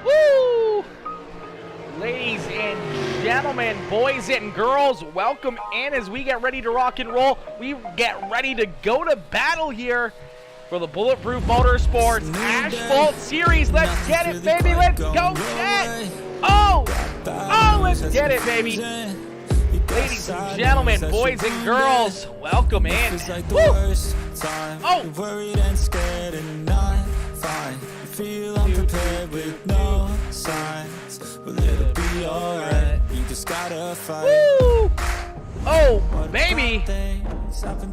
Woo! Ladies and gentlemen, boys and girls, welcome in as we get ready to rock and roll. We get ready to go to battle here for the Bulletproof Motorsports Asphalt Series. Let's get it, baby. Let's go, Jet. Oh, let's get it, baby. Ladies and gentlemen, boys and girls, welcome in. Woo! Oh! Feel unprepared with no signs, but it'll be alright. You just gotta fight. Woo! Oh, baby!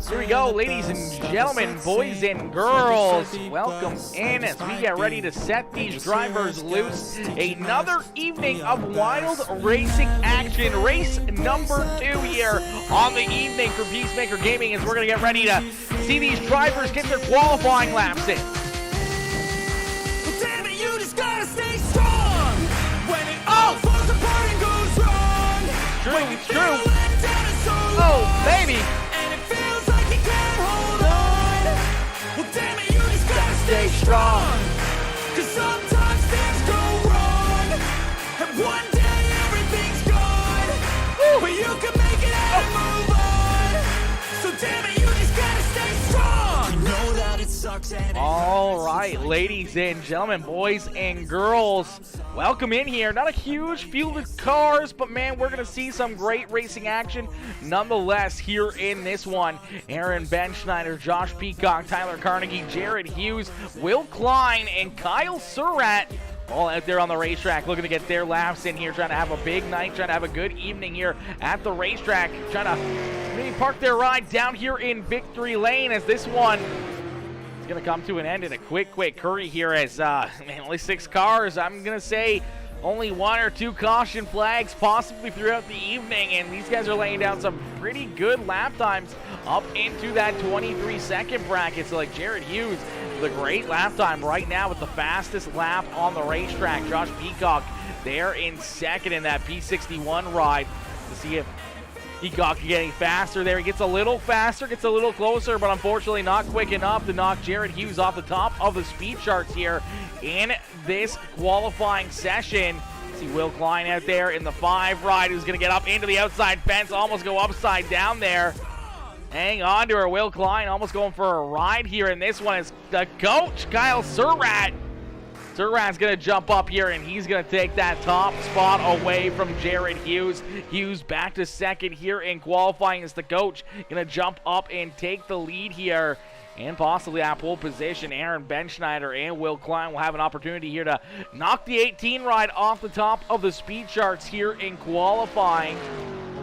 Here we go, ladies and gentlemen, boys and girls. Welcome in as we get ready to set these drivers loose. Another evening of wild racing action. Race number 2 here on the evening for PeaceMaker Gaming as we're going to get ready to see these drivers get their qualifying laps in. Gotta stay strong when it all falls apart and goes wrong. True. Oh, baby. And it feels like you can't hold on. Well, damn it, you just gotta stay strong. Cause sometimes things go wrong. And one day everything's gone. But you can make it out and move on. So damn it, you just gotta stay strong. You know that it sucks and all right, ladies and gentlemen, boys and girls, welcome in here. Not a huge field of cars, but man, we're going to see some great racing action nonetheless here in this one. Aaron Benschneider, Josh Peacock, Tyler Carnegie, Jared Hughes, Will Klein, and Kyle Surratt all out there on the racetrack looking to get their laps in here, trying to have a big night, trying to have a good evening here at the racetrack, trying to maybe park their ride down here in Victory Lane as this one is going to come to an end in a quick hurry here as, man, only 6 cars. I'm going to say only 1 or 2 caution flags possibly throughout the evening, and these guys are laying down some pretty good lap times up into that 23-second bracket. So like Jared Hughes, the great lap time right now with the fastest lap on the racetrack. Josh Peacock there in second in that P61 ride to see if Peacock can get any faster there. He gets a little faster, gets a little closer, but unfortunately not quick enough to knock Jared Hughes off the top of the speed charts here in this qualifying session. See Will Klein out there in the 5 ride who's going to get up into the outside fence, almost go upside down there. Hang on to her, Will Klein almost going for a ride here, and this one is the coach, Kyle Surratt. Surratt's going to jump up here, and he's going to take that top spot away from Jared Hughes. Hughes back to second here in qualifying as the coach. Going to jump up and take the lead here, and possibly at pole position. Aaron Benschneider and Will Klein will have an opportunity here to knock the 18 ride off the top of the speed charts here in qualifying.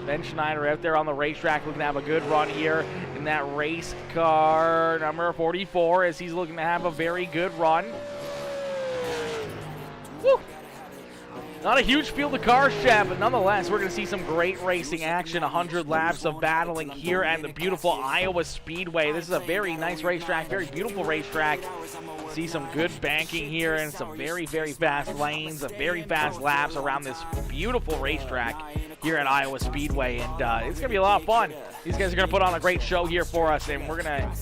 Benschneider out there on the racetrack looking to have a good run here in that race car number 44 as he's looking to have a very good run. Woo. Not a huge field of cars, Chad, but nonetheless, we're going to see some great racing action. 100 laps of battling here at the beautiful Iowa Speedway. This is a very nice racetrack, very beautiful racetrack. See some good banking here and some very fast lanes, very fast laps around this beautiful racetrack here at Iowa Speedway, and it's gonna be a lot of fun. These guys are gonna put on a great show here for us, and we're gonna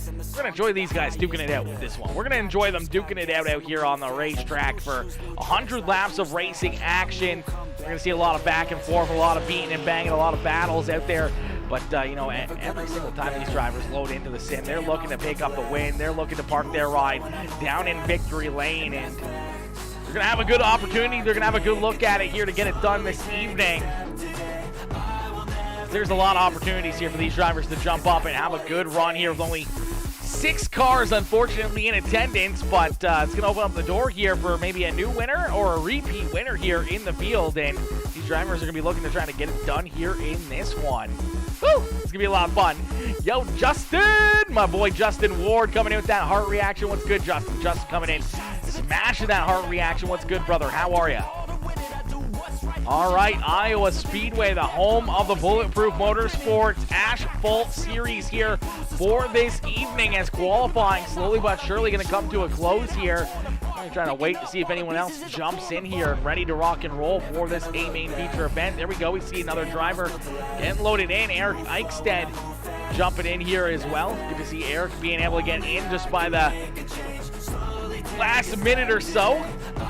enjoy these guys duking it out with this one. We're gonna enjoy them duking it out here on the racetrack for 100 laps of racing action. We're gonna see a lot of back and forth, a lot of beating and banging, a lot of battles out there. But, you know, every single time these drivers load into the sim, they're looking to pick up the win. They're looking to park their ride down in Victory Lane, and they're going to have a good opportunity. They're going to have a good look at it here to get it done this evening. There's a lot of opportunities here for these drivers to jump up and have a good run here with only 6 cars, unfortunately, in attendance, but it's going to open up the door here for maybe a new winner or a repeat winner here in the field, and these drivers are going to be looking to try to get it done here in this one. Woo! It's going to be a lot of fun. Yo, Justin! My boy Justin Ward coming in with that heart reaction. What's good, Justin? Justin coming in, smashing that heart reaction. What's good, brother? How are you? All right, Iowa Speedway, the home of the Bulletproof Motorsports Asphalt Series here for this evening as qualifying slowly but surely going to come to a close here. I'm trying to wait to see if anyone else jumps in here and ready to rock and roll for this A-Main feature event. There we go. We see another driver getting loaded in. Eric Eichstead jumping in here as well. Good to see Eric being able to get in just by the last minute or so.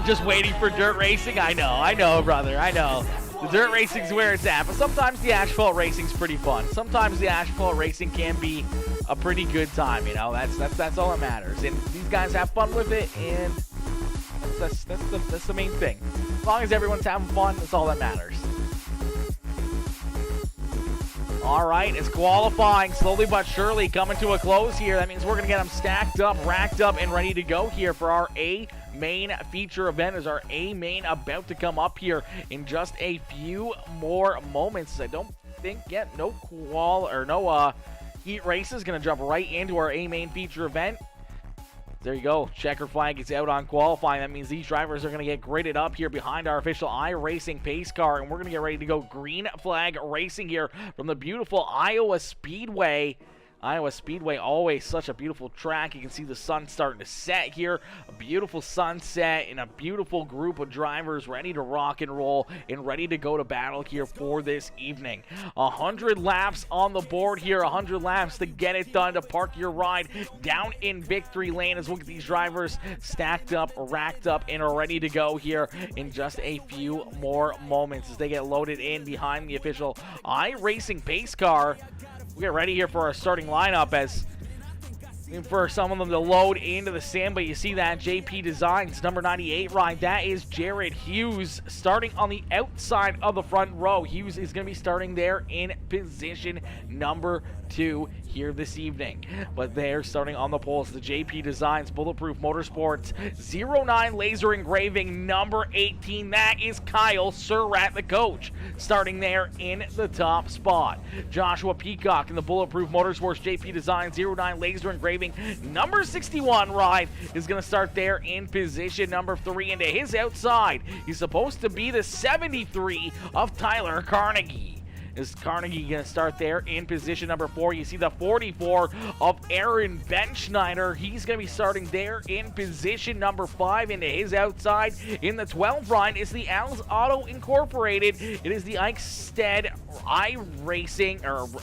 Just waiting for dirt racing? I know, brother, I know. The dirt racing's where it's at, but sometimes the asphalt racing's pretty fun. Sometimes the asphalt racing can be a pretty good time, you know. That's all that matters. And these guys have fun with it, and that's the main thing. As long as everyone's having fun, that's all that matters. All right, it's qualifying slowly but surely coming to a close here. That means we're going to get them stacked up, racked up, and ready to go here for our A main feature event. Is our A main about to come up here in just a few more moments. I don't think yet no heat race is going to jump right into our A main feature event. There you go. Checker flag is out on qualifying. That means these drivers are going to get gridded up here behind our official iRacing pace car, and we're going to get ready to go green flag racing here from the beautiful Iowa Speedway. Iowa Speedway, always such a beautiful track. You can see the sun starting to set here. A beautiful sunset and a beautiful group of drivers ready to rock and roll and ready to go to battle here for this evening. 100 laps on the board here. 100 laps to get it done, to park your ride down in victory lane as we get these drivers stacked up, racked up, and are ready to go here in just a few more moments as they get loaded in behind the official iRacing pace car. We get ready here for our starting lineup as for some of them to load into the sim, but you see that JP Designs number 98 ride. That is Jared Hughes starting on the outside of the front row. Hughes is going to be starting there in position number 2 here this evening. But they're starting on the poles. The JP Designs Bulletproof Motorsports 09 laser engraving number 18. That is Kyle Surratt, the coach, starting there in the top spot. Joshua Peacock in the Bulletproof Motorsports JP Designs 09 laser engraving number 61 ride is going to start there in position number 3. And to his outside, he's supposed to be the 73 of Tyler Carnegie. Is Carnegie going to start there in position number 4? You see the 44 of Aaron Benschneider. He's going to be starting there in position number 5. Into his outside in the 12 ride is the Al's Auto Incorporated. It is the Eichstead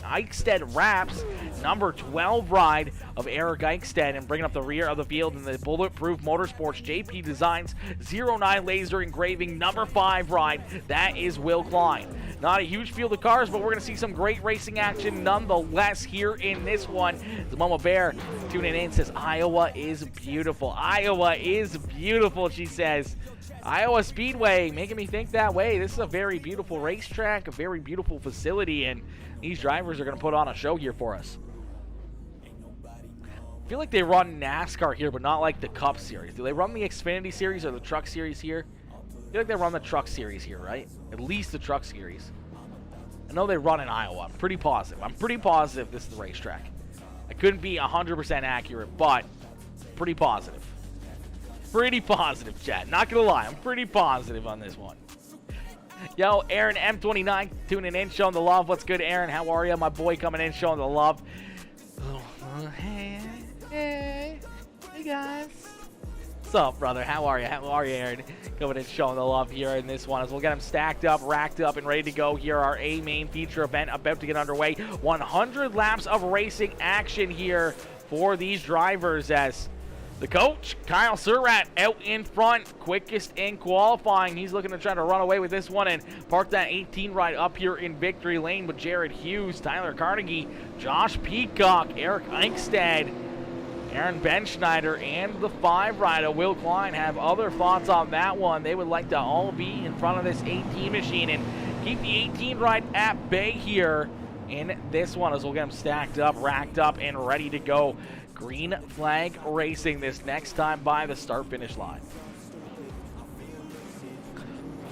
Eichstead Wraps number 12 ride of Eric Eichstead, and bringing up the rear of the field in the Bulletproof Motorsports JP Designs 09 laser engraving number 5 ride. That is Will Klein. Not a huge field of cars, but we're going to see some great racing action nonetheless here in this one. The Mama Bear tuning in says, Iowa is beautiful. Iowa is beautiful, she says. Iowa Speedway, making me think that way. This is a very beautiful racetrack, a very beautiful facility, and these drivers are going to put on a show here for us. I feel like they run NASCAR here, but not like the Cup Series. Do they run the Xfinity Series or the Truck Series here? I feel like they run the Truck Series here, right? At least the Truck Series. I know they run in Iowa. I'm pretty positive. I'm pretty positive this is the racetrack. I couldn't be 100% accurate, but pretty positive. Pretty positive, chat. Not going to lie. I'm pretty positive on this one. Yo, Aaron M29 tuning in, showing the love. What's good, Aaron? How are you? My boy coming in, showing the love. Hey guys. What's up, brother? How are you? How are you, Aaron? Coming in, showing the love here in this one as we'll get them stacked up, racked up, and ready to go here. Our A main feature event about to get underway. 100 laps of racing action here for these drivers as the coach, Kyle Surratt, out in front, quickest in qualifying. He's looking to try to run away with this one and park that 18 ride up here in victory lane with Jared Hughes, Tyler Carnegie, Josh Peacock, Eric Eichstead, Aaron Benschneider, and the 5 rider, Will Klein, have other thoughts on that one. They would like to all be in front of this 18 machine and keep the 18 ride at bay here in this one as we'll get them stacked up, racked up, and ready to go. Green flag racing this next time by the start-finish line.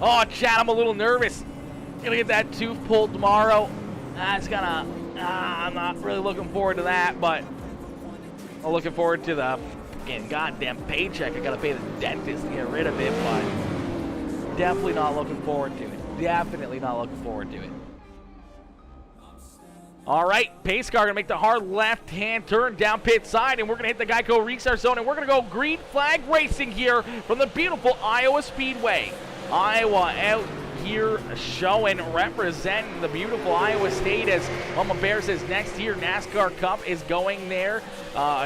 Oh, chat, I'm a little nervous. Gonna get that tooth pulled tomorrow. I'm not really looking forward to that, but I'm looking forward to the goddamn paycheck. I gotta pay the dentist to get rid of it, but definitely not looking forward to it. Definitely not looking forward to it. All right, pace car gonna make the hard left-hand turn down pit side, and we're gonna hit the Geico restart zone, and we're gonna go green flag racing here from the beautiful Iowa Speedway. Iowa out here showing, representing the beautiful Iowa State, as Mama Bear says next year NASCAR Cup is going there,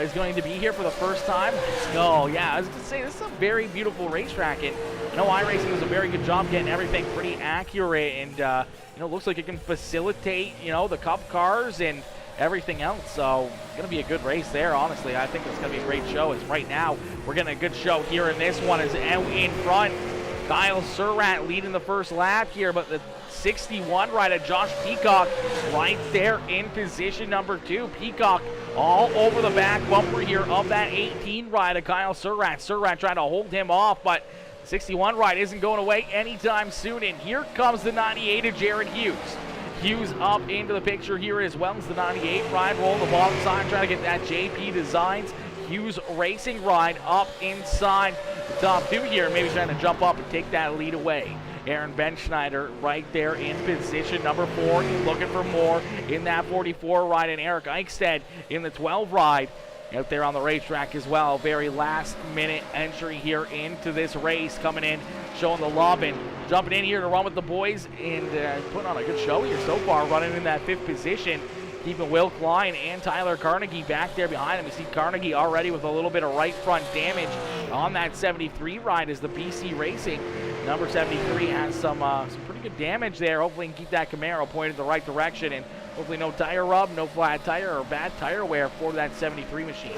is going to be here for the first time. Let's go. Yeah, I was going to say, this is a very beautiful racetrack, and I know iRacing does a very good job getting everything pretty accurate, and looks like it can facilitate, the Cup cars and everything else. So it's going to be a good race there, honestly. I think it's going to be a great show. As right now, we're getting a good show here in this one. Is out in front, Kyle Surratt leading the first lap here, but the 61 rider Josh Peacock right there in position number 2. Peacock all over the back bumper here of that 18 rider Kyle Surratt. Surratt trying to hold him off, but 61 ride isn't going away anytime soon. And here comes the 98 of Jared Hughes. Hughes up into the picture here as well as the 98 ride. Roll the bottom side, trying to get that JP Designs Hughes Racing ride up inside the top 2 here. Maybe trying to jump up and take that lead away. Aaron Benschneider right there in position number 4. He's looking for more in that 44 ride. And Eric Eichstead in the 12 ride out there on the racetrack as well. Very last minute entry here into this race, coming in, showing the love and jumping in here to run with the boys, and putting on a good show here so far, running in that 5th position, keeping Will Klein and Tyler Carnegie back there behind him. You see Carnegie already with a little bit of right front damage on that 73 ride as the BC Racing number 73 has some pretty good damage there. Hopefully he can keep that Camaro pointed the right direction, and hopefully no tire rub, no flat tire or bad tire wear for that 73 machine.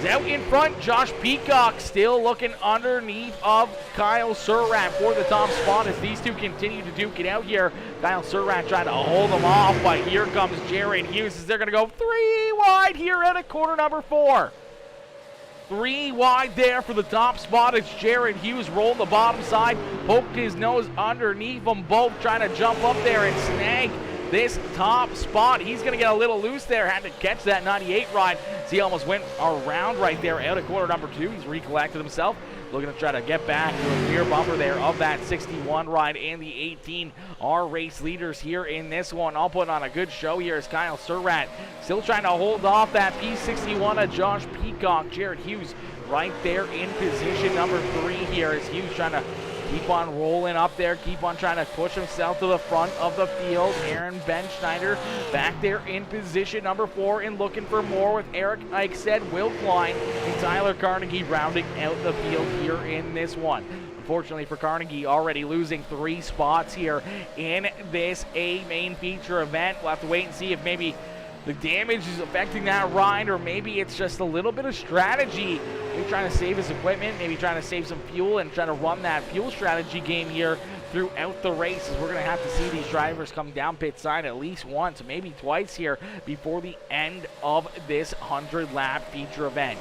Out in front, Josh Peacock still looking underneath of Kyle Surratt for the top spot as these two continue to duke it out here. Kyle Surratt trying to hold them off, but here comes Jared Hughes as they're going to go 3 wide here at a corner number 4. 3 wide there for the top spot. It's Jared Hughes rolling the bottom side, poked his nose underneath them both, trying to jump up there and snag this top spot. He's going to get a little loose there. Had to catch that 98 ride. So he almost went around right there out of corner number 2. He's recollected himself, looking to try to get back to a rear bumper there of that 61 ride, and the 18 are race leaders here in this one. All putting on a good show here as Kyle Surratt still trying to hold off that P61 of Josh Peacock. Jared Hughes right there in position number 3 here as Hughes trying to keep on rolling up there, keep on trying to push himself to the front of the field. Aaron Benschneider back there in position number 4 and looking for more with Eric Eichstead, Will Klein, and Tyler Carnegie rounding out the field here in this one. Unfortunately for Carnegie, already losing 3 spots here in this A main feature event. We'll have to wait and see if maybe the damage is affecting that ride, or maybe it's just a little bit of strategy. Maybe trying to save his equipment, maybe trying to save some fuel and trying to run that fuel strategy game here throughout the races. We're going to have to see these drivers come down pit side at least once, maybe twice here before the end of this 100-lap feature event.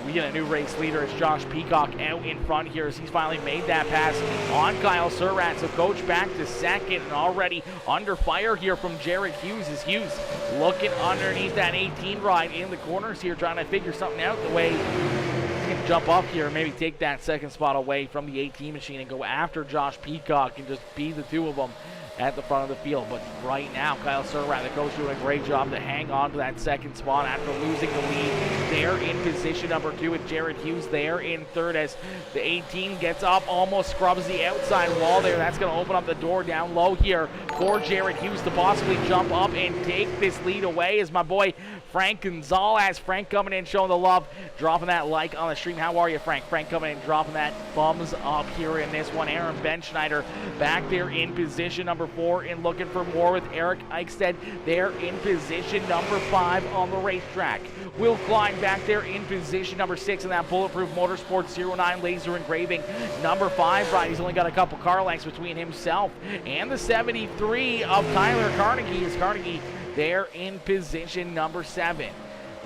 We get a new race leader. It's Josh Peacock out in front here as he's finally made that pass on Kyle Surratt. So coach back to second, and already under fire here from Jared Hughes as Hughes looking underneath that 18 ride in the corners here, trying to figure something out the way he can jump up here and maybe take that second spot away from the 18 machine and go after Josh Peacock and just be the two of them at the front of the field. But right now, Kyle Surratt, the coach, doing a great job to hang on to that second spot after losing the lead there in position number 2 with Jared Hughes there in third as the 18 gets up, almost scrubs the outside wall there. That's going to open up the door down low here for Jared Hughes to possibly jump up and take this lead away as my boy Frank Gonzalez. Frank coming in, showing the love, dropping that like on the stream. How are you, Frank? Frank coming in, dropping that thumbs up here in this one. Aaron Benschneider back there in position number 4 and looking for more with Eric Eichstead there in position number 5 on the racetrack. Will Klein back there in position number 6 in that Bulletproof Motorsports 09 laser engraving number 5 ride. He's only got a couple car lengths between himself and the 73 of Tyler Carnegie. Is Carnegie there in position number 7.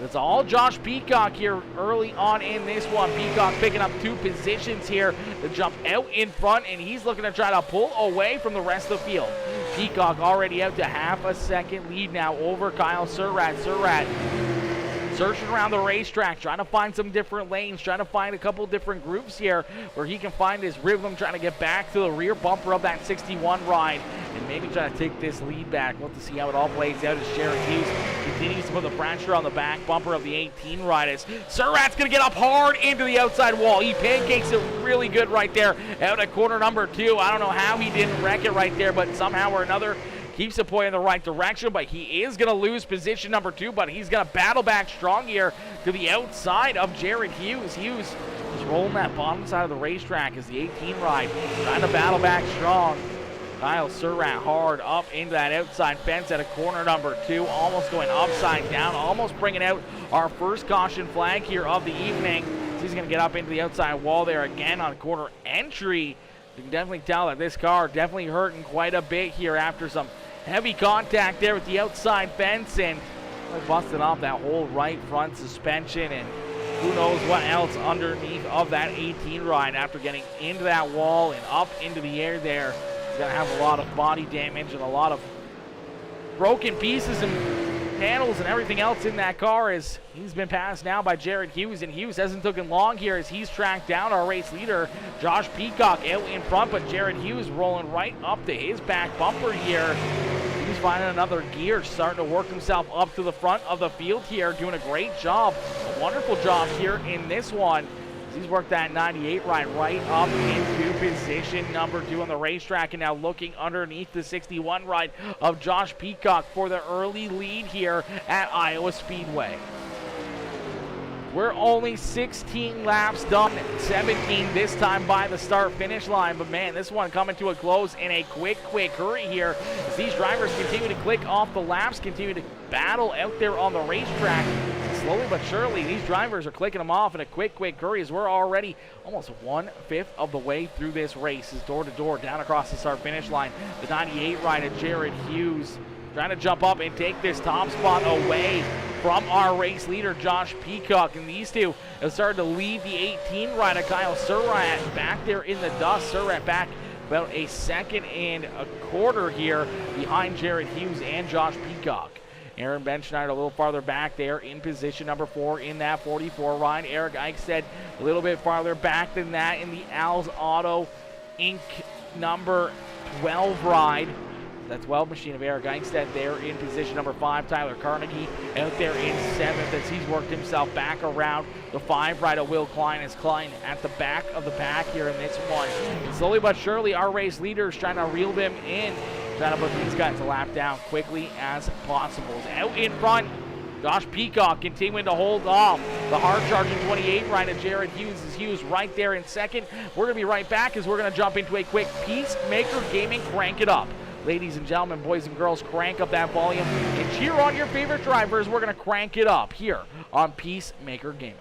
It's all Josh Peacock here early on in this one. Peacock picking up 2 positions here to jump out in front, and he's looking to try to pull away from the rest of the field. Peacock already out to half a second lead now over Kyle Surratt. Surratt searching around the racetrack, trying to find some different lanes, trying to find a couple different groups here where he can find his rhythm, trying to get back to the rear bumper of that 61 ride and maybe try to take this lead back. We'll have to see how it all plays out as Jared Hughes continues to put the pressure on the back bumper of the 18 ride. As Surratt's going to get up hard into the outside wall. He pancakes it really good right there out at corner number 2. I don't know how he didn't wreck it right there, but somehow or another keeps the point in the right direction, but he is going to lose position number 2, but he's going to battle back strong here to the outside of Jared Hughes. Hughes is rolling that bottom side of the racetrack as the 18 ride trying to battle back strong. Kyle Surratt hard up into that outside fence at a corner number 2, almost going upside down, almost bringing out our first caution flag here of the evening. So he's going to get up into the outside wall there again on corner entry. You can definitely tell that this car definitely hurting quite a bit here after some heavy contact there with the outside fence and busted off that whole right front suspension and who knows what else underneath of that 18 ride after getting into that wall and up into the air there. He's going to have a lot of body damage and a lot of broken pieces and panels and everything else in that car as he's been passed now by Jared Hughes, and Hughes hasn't taken long here as he's tracked down our race leader Josh Peacock out in front, but Jared Hughes rolling right up to his back bumper here. He's finding another gear, starting to work himself up to the front of the field here, doing a great job, a wonderful job here in this one. He's worked that 98 ride right up into position number 2 on the racetrack and now looking underneath the 61 ride of Josh Peacock for the early lead here at Iowa Speedway. We're only 16 laps done, 17 this time by the start-finish line, but man, this one coming to a close in a quick hurry here as these drivers continue to click off the laps, continue to battle out there on the racetrack. Slowly but surely, these drivers are clicking them off in a quick hurry as we're already almost 1/5 of the way through this race. Is door to door down across the start-finish line. The 98 ride of Jared Hughes trying to jump up and take this top spot away from our race leader, Josh Peacock. And these two have started to lead the 18 ride of Kyle Surratt back there in the dust. Surratt back about a 1.25 seconds here behind Jared Hughes and Josh Peacock. Aaron Benschneider a little farther back there in position number 4 in that 44 ride. Eric Eichstead a little bit farther back than that in the Al's Auto Inc. number 12 ride. That 12 machine of Eric Eichstead there in position number 5. Tyler Carnegie out there in 7th as he's worked himself back around the 5 ride of Will Klein as Klein at the back of the pack here in this one. And slowly but surely our race leaders trying to reel them in, trying to put these guys a lap down quickly as possible. Out in front, Josh Peacock continuing to hold off the hard-charging 28 ride of Jared Hughes. Is Hughes right there in second. We're going to be right back as we're going to jump into a quick PeaceMaker Gaming Crank It Up. Ladies and gentlemen, boys and girls, crank up that volume and cheer on your favorite drivers. We're going to crank it up here on PeaceMaker Gaming.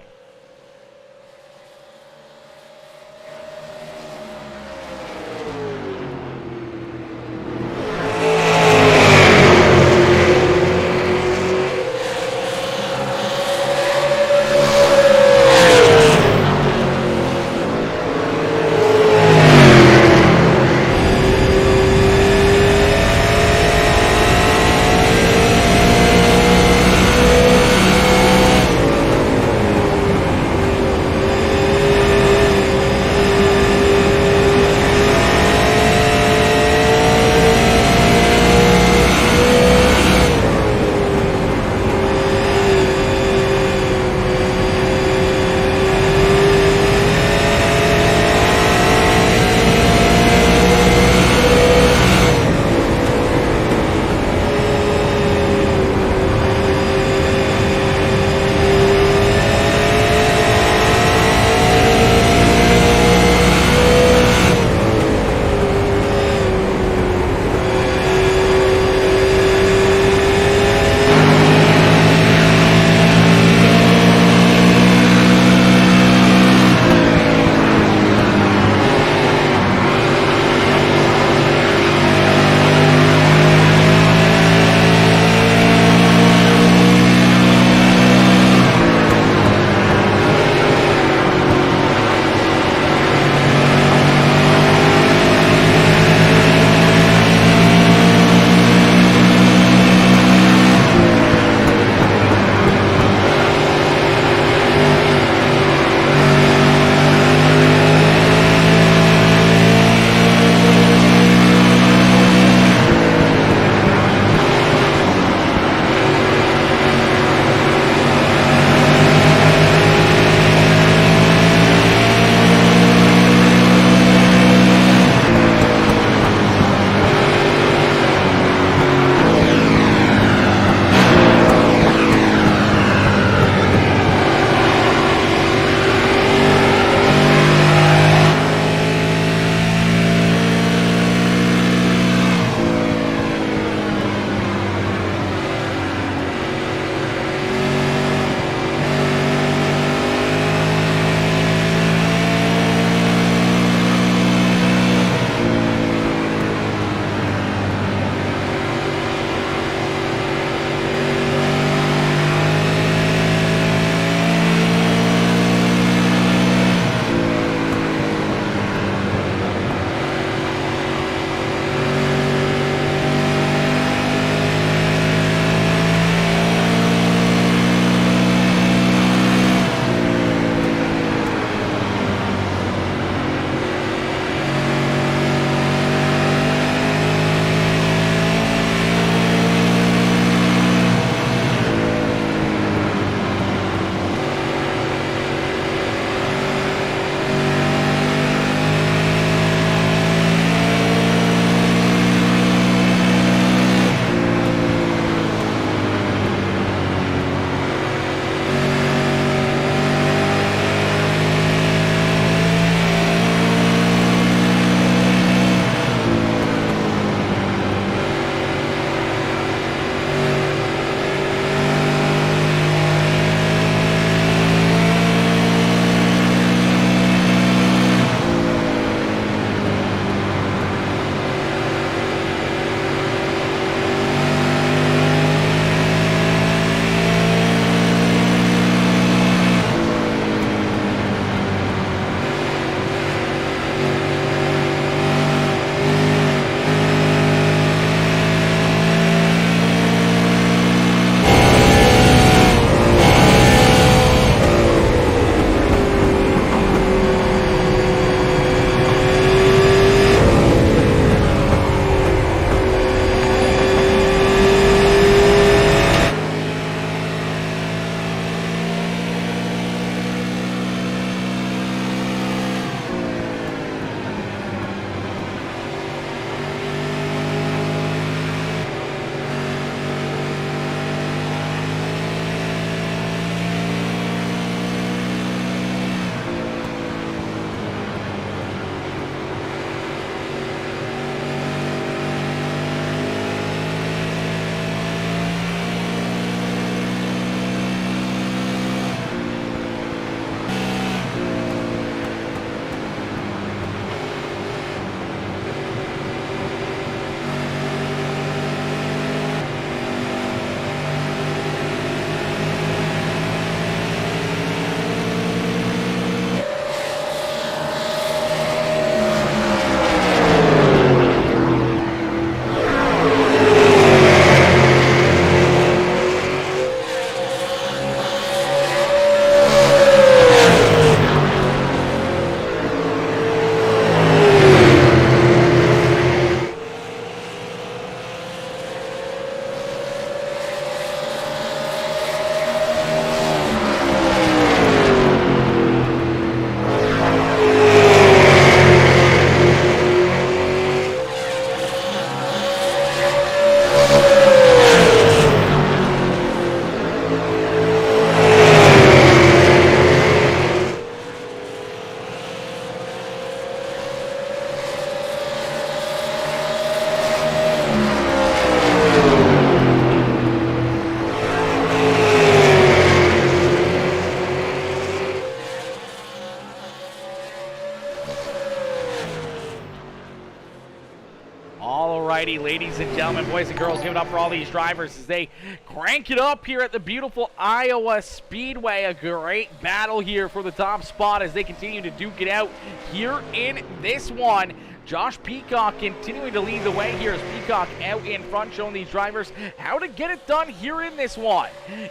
Alrighty, ladies and gentlemen, boys and girls, give it up for all these drivers as they crank it up here at the beautiful Iowa Speedway. A great battle here for the top spot as they continue to duke it out here in this one. Josh Peacock continuing to lead the way here as Peacock out in front, showing these drivers how to get it done here in this one.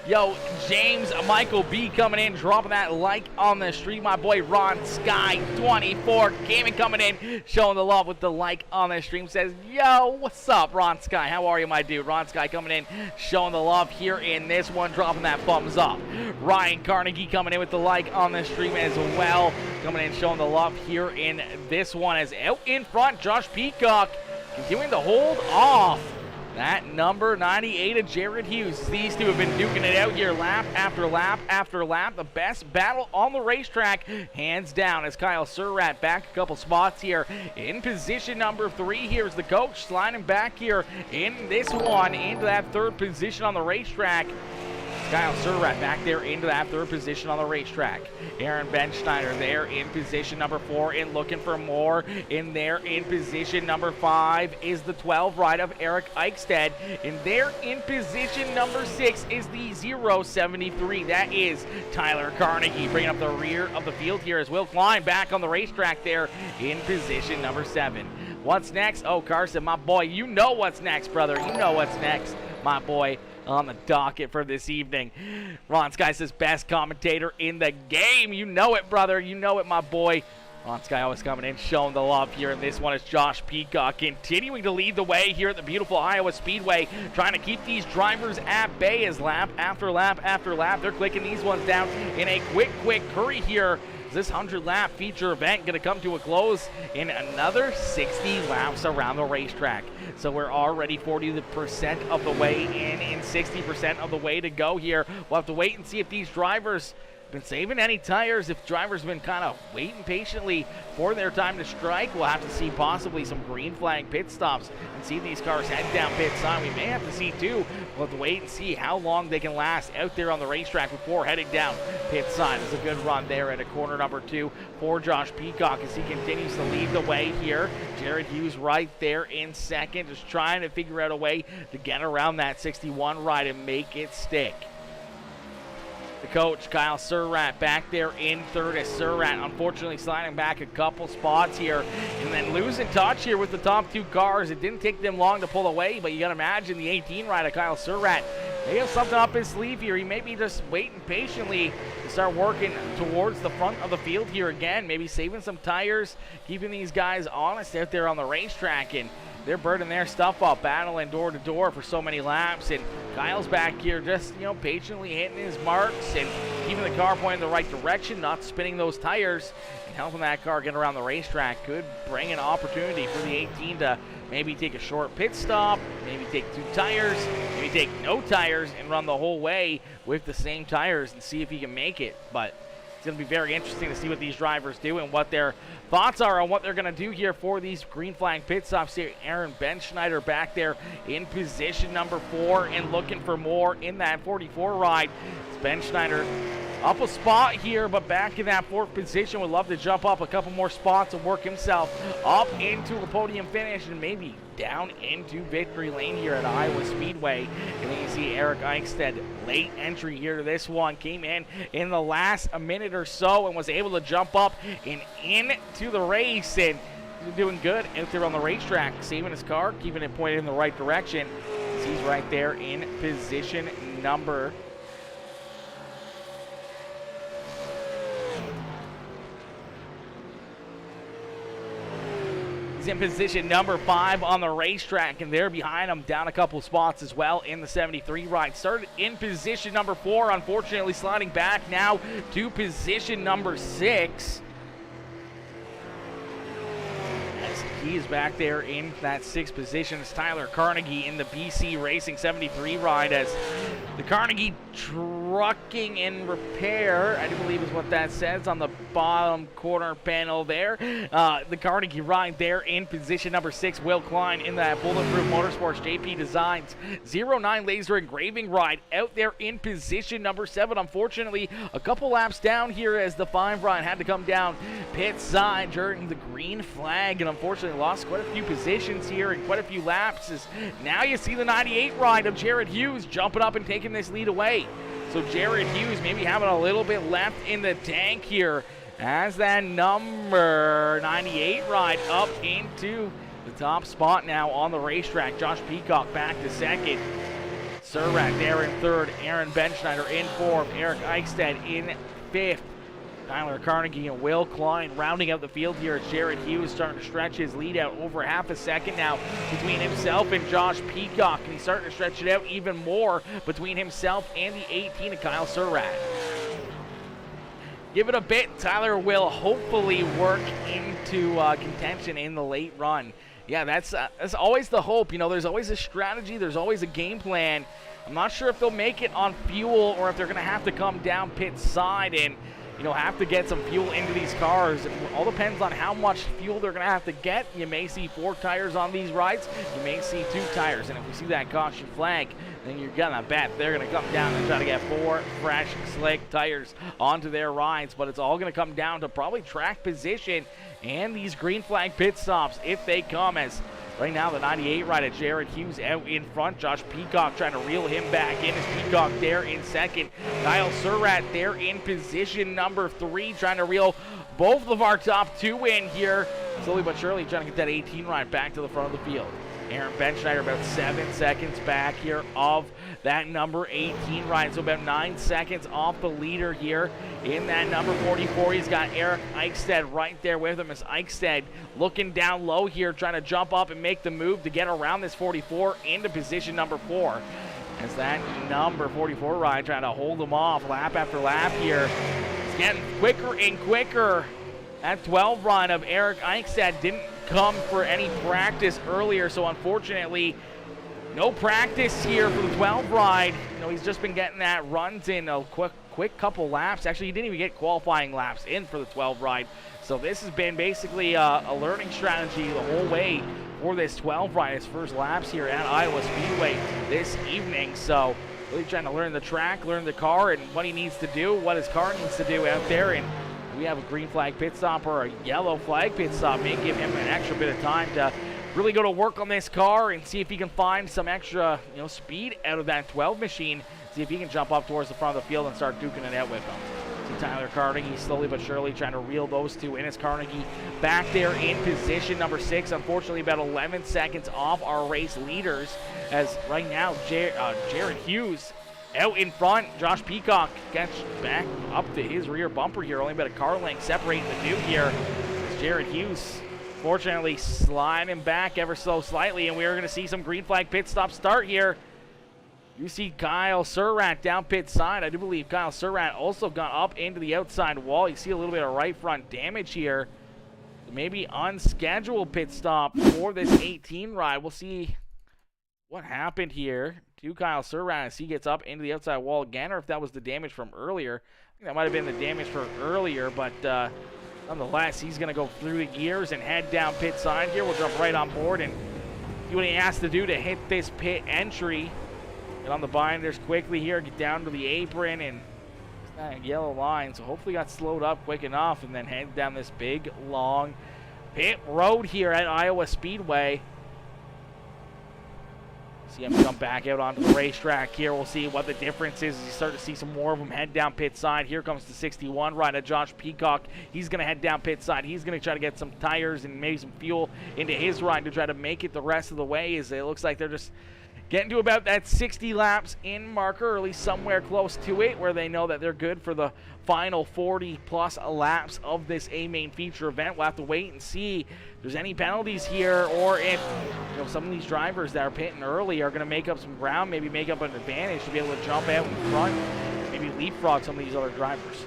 Yo, James Michael B coming in, dropping that like on the stream. My boy Ron Sky 24 gaming coming in, showing the love with the like on the stream. Says, yo, what's up, Ron Sky? How are you, my dude? Ron Sky coming in, showing the love here in this one, dropping that thumbs up. Ryan Carnegie coming in with the like on the stream as well, coming in, showing the love here in this one as out in front, Josh Peacock continuing to hold off that number 98 of Jared Hughes. These two have been duking it out here lap after lap after lap. The best battle on the racetrack, hands down, as Kyle Surratt back a couple spots here in position number 3. Here's the coach sliding back here in this one into that third position on the racetrack. Kyle Surratt back there into that third position on the racetrack. Aaron Benschneider there in position number 4 and looking for more in there. In position number 5 is the 12 ride of Eric Eichstead. And there in position number 6 is the 073. That is Tyler Carnegie bringing up the rear of the field here as Will Klein back on the racetrack there in position number 7. What's next? Oh, Carson, my boy, you know what's next, brother. You know what's next, my boy. On the docket for this evening, Ron Sky says best commentator in the game. You know it, brother. You know it, my boy. Ron Sky always coming in, showing the love here. And this one is Josh Peacock continuing to lead the way here at the beautiful Iowa Speedway, trying to keep these drivers at bay as lap after lap after lap. They're clicking these ones down in a quick hurry here. This 100-lap feature event going to come to a close in another 60 laps around the racetrack. So we're already 40% of the way in 60% of the way to go here. We'll have to wait and see if these drivers been saving any tires. If drivers been kind of waiting patiently for their time to strike, we'll have to see possibly some green flag pit stops and see these cars head down pit side. We may have to see too. We'll have to wait and see how long they can last out there on the racetrack before heading down pit side. It's a good run there at a corner number 2 for Josh Peacock as he continues to lead the way here. Jared Hughes right there in second, just trying to figure out a way to get around that 61 ride and make it stick. The coach, Kyle Surratt, back there in third as Surratt unfortunately sliding back a couple spots here and then losing touch here with the top 2 cars. It didn't take them long to pull away, but you got to imagine the 18 rider, Kyle Surratt, may have something up his sleeve here. He may be just waiting patiently to start working towards the front of the field here again, maybe saving some tires, keeping these guys honest out there on the racetrack. And they're burning their stuff up, battling door to door for so many laps. And Kyle's back here just, patiently hitting his marks and keeping the car pointing in the right direction, not spinning those tires and helping that car get around the racetrack. Could bring an opportunity for the 18 to maybe take a short pit stop, maybe take 2 tires, maybe take no tires and run the whole way with the same tires and see if he can make it. But it's going to be very interesting to see what these drivers do and what their thoughts are on what they're going to do here for these green flag pit stops here. Aaron Benschneider back there in position number 4 and looking for more in that 44 ride. It's Benschneider up a spot here, but back in that 4th position. Would love to jump up a couple more spots and work himself up into a podium finish and maybe down into victory lane here at Iowa Speedway. And then you see Eric Eichstead, late entry here to this one, came in the last minute or so and was able to jump up and into the race. And he's doing good out there on the racetrack, saving his car, keeping it pointed in the right direction. He's right there in position number in position number 5 on the racetrack, and there behind him, down a couple spots as well in the 73 ride. Started in position number 4, unfortunately sliding back now to position number 6. As he is back there in that 6th position, it's Tyler Carnegie in the BC Racing 73 ride as the Carnegie Trucking and Repair, I do believe is what that says on the bottom corner panel there. The Carnegie ride there in position number 6. Will Klein in that Bulletproof Motorsports JP Designs 09 laser engraving ride out there in position number 7. Unfortunately, a couple laps down here as the 5 ride had to come down pit side during the green flag, and unfortunately unfortunately lost quite a few positions here and quite a few laps. As now you see the 98 ride of Jared Hughes jumping up and taking this lead away. So Jared Hughes maybe having a little bit left in the tank here as that number 98 ride up into the top spot now on the racetrack. Josh Peacock back to second. Surratt there in third. Aaron Benschneider in fourth. Eric Eichstead in fifth. Tyler Carnegie and Will Klein rounding out the field here as Jared Hughes starting to stretch his lead out over half a second now between himself and Josh Peacock. And he's starting to stretch it out even more between himself and the 18 of Kyle Surratt. Give it a bit. Tyler will hopefully work into contention in the late run. Yeah, that's always the hope. You know, there's always a strategy. There's always a game plan. I'm not sure if they'll make it on fuel or if they're going to have to come down pit side and, you know, have to get some fuel into these cars. It all depends on how much fuel they're going to have to get. You may see 4 tires on these rides. You may see 2 tires. And if we see that caution flag, then you're going to bet they're going to come down and try to get 4 fresh, slick tires onto their rides. But it's all going to come down to probably track position and these green flag pit stops if they come, as right now the 98 ride of Jared Hughes out in front. Josh Peacock trying to reel him back in as Peacock there in second. Kyle Surratt there in position number 3 trying to reel both of our top 2 in here. Slowly but surely trying to get that 18 ride back to the front of the field. Aaron Benschneider about 7 seconds back here of that number 18 ride. So about 9 seconds off the leader here in that number 44. He's got Eric Eichstead right there with him as Eichstead looking down low here, trying to jump up and make the move to get around this 44 into position number 4. As that number 44 ride trying to hold him off lap after lap here. It's getting quicker and quicker. That 12 run of Eric Eichstead didn't come for any practice earlier, so unfortunately no practice here for the 12 ride. You know, he's just been getting that runs in a quick couple laps. Actually, he didn't even get qualifying laps in for the 12 ride, so this has been basically a learning strategy the whole way for this 12 ride. His first laps here at Iowa Speedway this evening, so really trying to learn the track, learn the car, and what he needs to do, what his car needs to do out there. And we have a green flag pit stop or a yellow flag pit stop, may give him an extra bit of time to really go to work on this car and see if he can find some extra, you know, speed out of that 12 machine. See if he can jump up towards the front of the field and start duking it out with them. See Tyler Carnegie slowly but surely trying to reel those 2 in as Carnegie back there in position number 6. Unfortunately, about 11 seconds off our race leaders, as right now Jared Hughes out in front. Josh Peacock gets back up to his rear bumper here. Only about a car length separating the 2 here. As Jared Hughes fortunately sliding back ever so slightly, and we are going to see some green flag pit stop start here. You see Kyle Surratt down pit side. I do believe Kyle Surratt also got up into the outside wall. You see a little bit of right front damage here. Maybe unscheduled pit stop for this 18 ride. We'll see what happened here to Kyle Surratt as he gets up into the outside wall again, or if that was the damage from earlier. I think that might have been the damage from earlier, but nonetheless, he's going to go through the gears and head down pit side here. We'll jump right on board and see what he has to do to hit this pit entry. Get on the binders quickly here, get down to the apron, and that yellow line. So hopefully got slowed up quick enough, and then head down this big, long pit road here at Iowa Speedway. See him come back out onto the racetrack here. We'll see what the difference is as you start to see some more of them head down pit side. Here comes the 61 ride of Josh Peacock. He's going to head down pit side. He's going to try to get some tires and maybe some fuel into his ride to try to make it the rest of the way, as it looks like they're just getting to about that 60 laps in marker, or at least somewhere close to it, where they know that they're good for the final 40-plus laps of this A-Main feature event. We'll have to wait and see if there's any penalties here, or if, you know, some of these drivers that are pitting early are going to make up some ground, maybe make up an advantage to be able to jump out in front, maybe leapfrog some of these other drivers.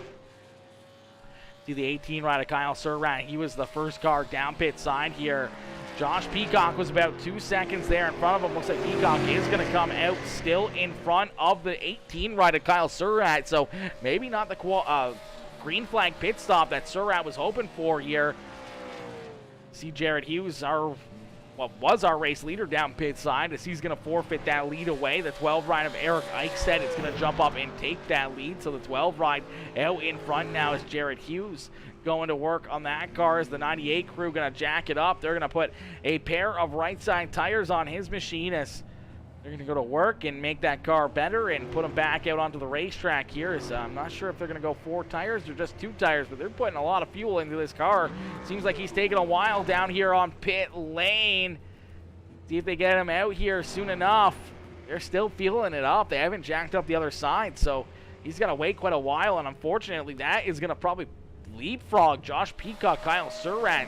See the 18 ride of Kyle Surratt. He was the first car down pit side here. Josh Peacock was about 2 seconds there in front of him. Looks like Peacock is going to come out still in front of the 18 ride of Kyle Surratt. So maybe not the green flag pit stop that Surratt was hoping for here. See Jared Hughes, our what was our race leader down pit side, as he's going to forfeit that lead away. The 12 ride of Eric Eichstead is going to jump up and take that lead. So the 12 ride out in front now is Jared Hughes going to work on that car. As the 98 crew going to jack it up. They're going to put a pair of right side tires on his machine as they're going to go to work and make that car better and put him back out onto the racetrack here. As, I'm not sure if they're going to go 4 tires or just 2 tires, but they're putting a lot of fuel into this car. Seems like he's taking a while down here on pit lane. See if they get him out here soon enough. They're still fueling it up. They haven't jacked up the other side, so he's going to wait quite a while, and unfortunately that is going to probably leapfrog Josh Peacock, Kyle Surratt,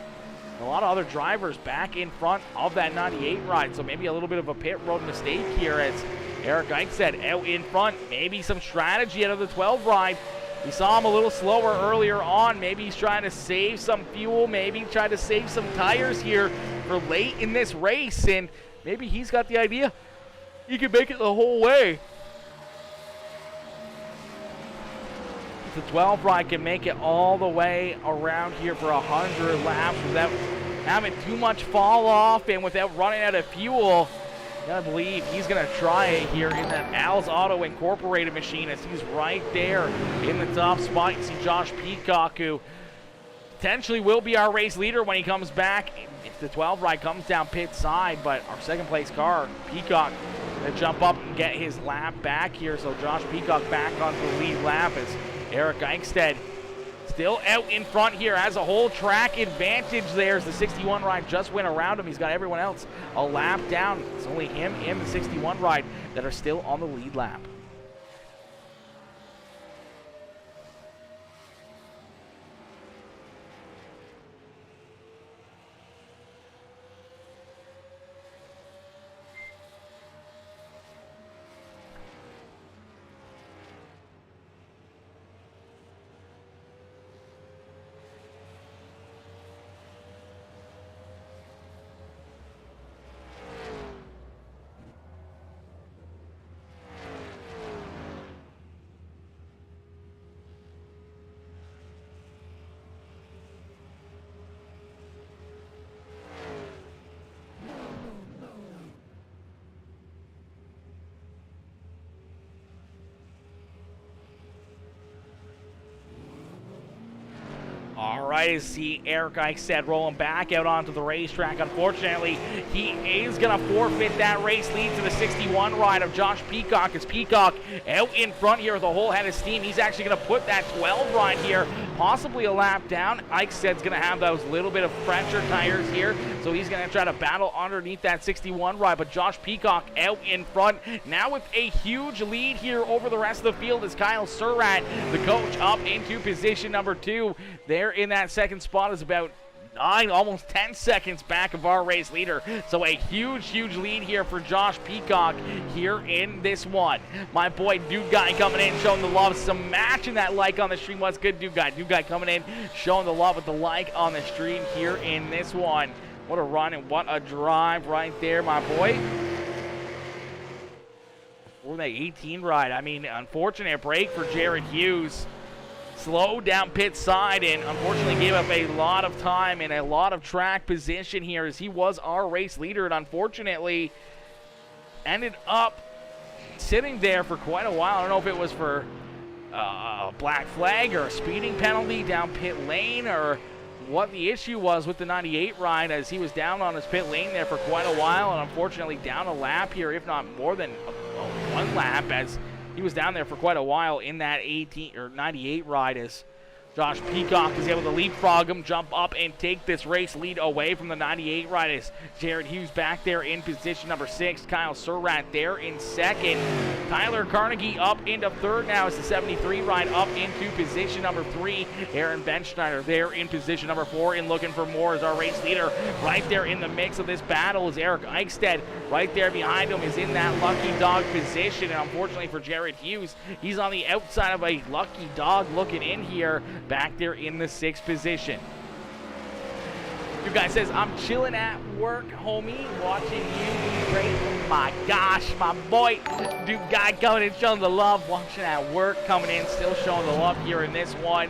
a lot of other drivers back in front of that 98 ride. So maybe a little bit of a pit road mistake here as Eric Eichstead out in front. Maybe some strategy out of the 12 ride. We saw him a little slower earlier on. Maybe he's trying to save some fuel. Maybe try to save some tires here for late in this race. And maybe he's got the idea he can make it the whole way. The 12 ride can make it all the way around here for 100 laps without having too much fall off and without running out of fuel. Gotta believe he's gonna try it here in that Al's Auto Incorporated machine as he's right there in the top spot. You see Josh Peacock, who potentially will be our race leader when he comes back if the 12 ride comes down pit side. But our second place car, Peacock, gonna jump up and get his lap back here. So Josh Peacock back onto the lead lap as Eric Eichstead still out in front here, has a whole track advantage there as the 61 ride just went around him. He's got everyone else a lap down. It's only him and the 61 ride that are still on the lead lap. All right, as see Eric Eichstead rolling back out onto the racetrack. Unfortunately, he is going to forfeit that race lead to the 61 ride of Josh Peacock. As Peacock out in front here with a whole head of steam. He's actually going to put that 12 ride here, possibly a lap down. Eichsted's going to have those little bit of fresher tires here, so he's going to try to battle underneath that 61 ride. But Josh Peacock out in front now with a huge lead here over the rest of the field as Kyle Surratt, the coach, up into position number 2. There in that second spot is about 9, almost 10 seconds back of our race leader. So a huge lead here for Josh Peacock here in this one. My boy Dude Guy coming in, showing the love. Some matching that like on the stream. What's good, Dude Guy? Dude Guy coming in, showing the love with the like on the stream here in this one. What a run and what a drive right there, my boy. For that 18 ride. I mean, unfortunate break for Jared Hughes. Slowed down pit side and unfortunately gave up a lot of time and a lot of track position here as he was our race leader, and unfortunately ended up sitting there for quite a while. I don't know if it was for a black flag or a speeding penalty down pit lane or what the issue was with the 98 ride, as he was down on his pit lane there for quite a while and unfortunately down a lap here, if not more than one lap, as he was down there for quite a while in that 98 ride as Josh Peacock is able to leapfrog him, jump up, and take this race lead away from the 98 ride as Jared Hughes back there in position number 6. Kyle Surratt there in second. Tyler Carnegie up into third now as the 73 ride up into position number 3. Aaron Benschneider there in position number 4, and looking for more as our race leader. Right there in the mix of this battle is Eric Eichstead. Right there behind him is in that lucky dog position, and unfortunately for Jared Hughes, he's on the outside of a lucky dog looking in here, back there in the 6th position. You guys says, I'm chilling at work, homie, watching you. Great. My gosh, my boy, Dude Guy coming in, showing the love, watching at work, coming in, still showing the love here in this one.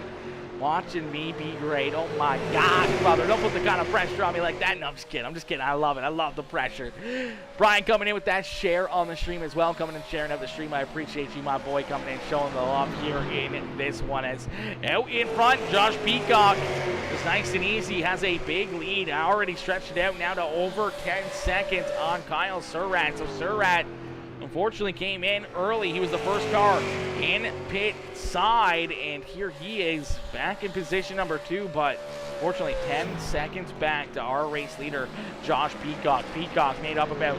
watching me be great. Oh my gosh, brother. Don't put the kind of pressure on me like that. No, I'm just kidding. I'm just kidding. I love it. I love the pressure. Brian coming in with that share on the stream as well. Coming and sharing up the stream. I appreciate you, my boy, coming in, showing the love here in this one. As out in front, Josh Peacock is nice and easy. Has a big lead. Already stretched it out now to over 10 seconds on Kyle Surratt. So Surratt unfortunately came in early. He was the first car in pit side, and here he is back in position number 2, but fortunately 10 seconds back to our race leader, Josh Peacock. Peacock made up about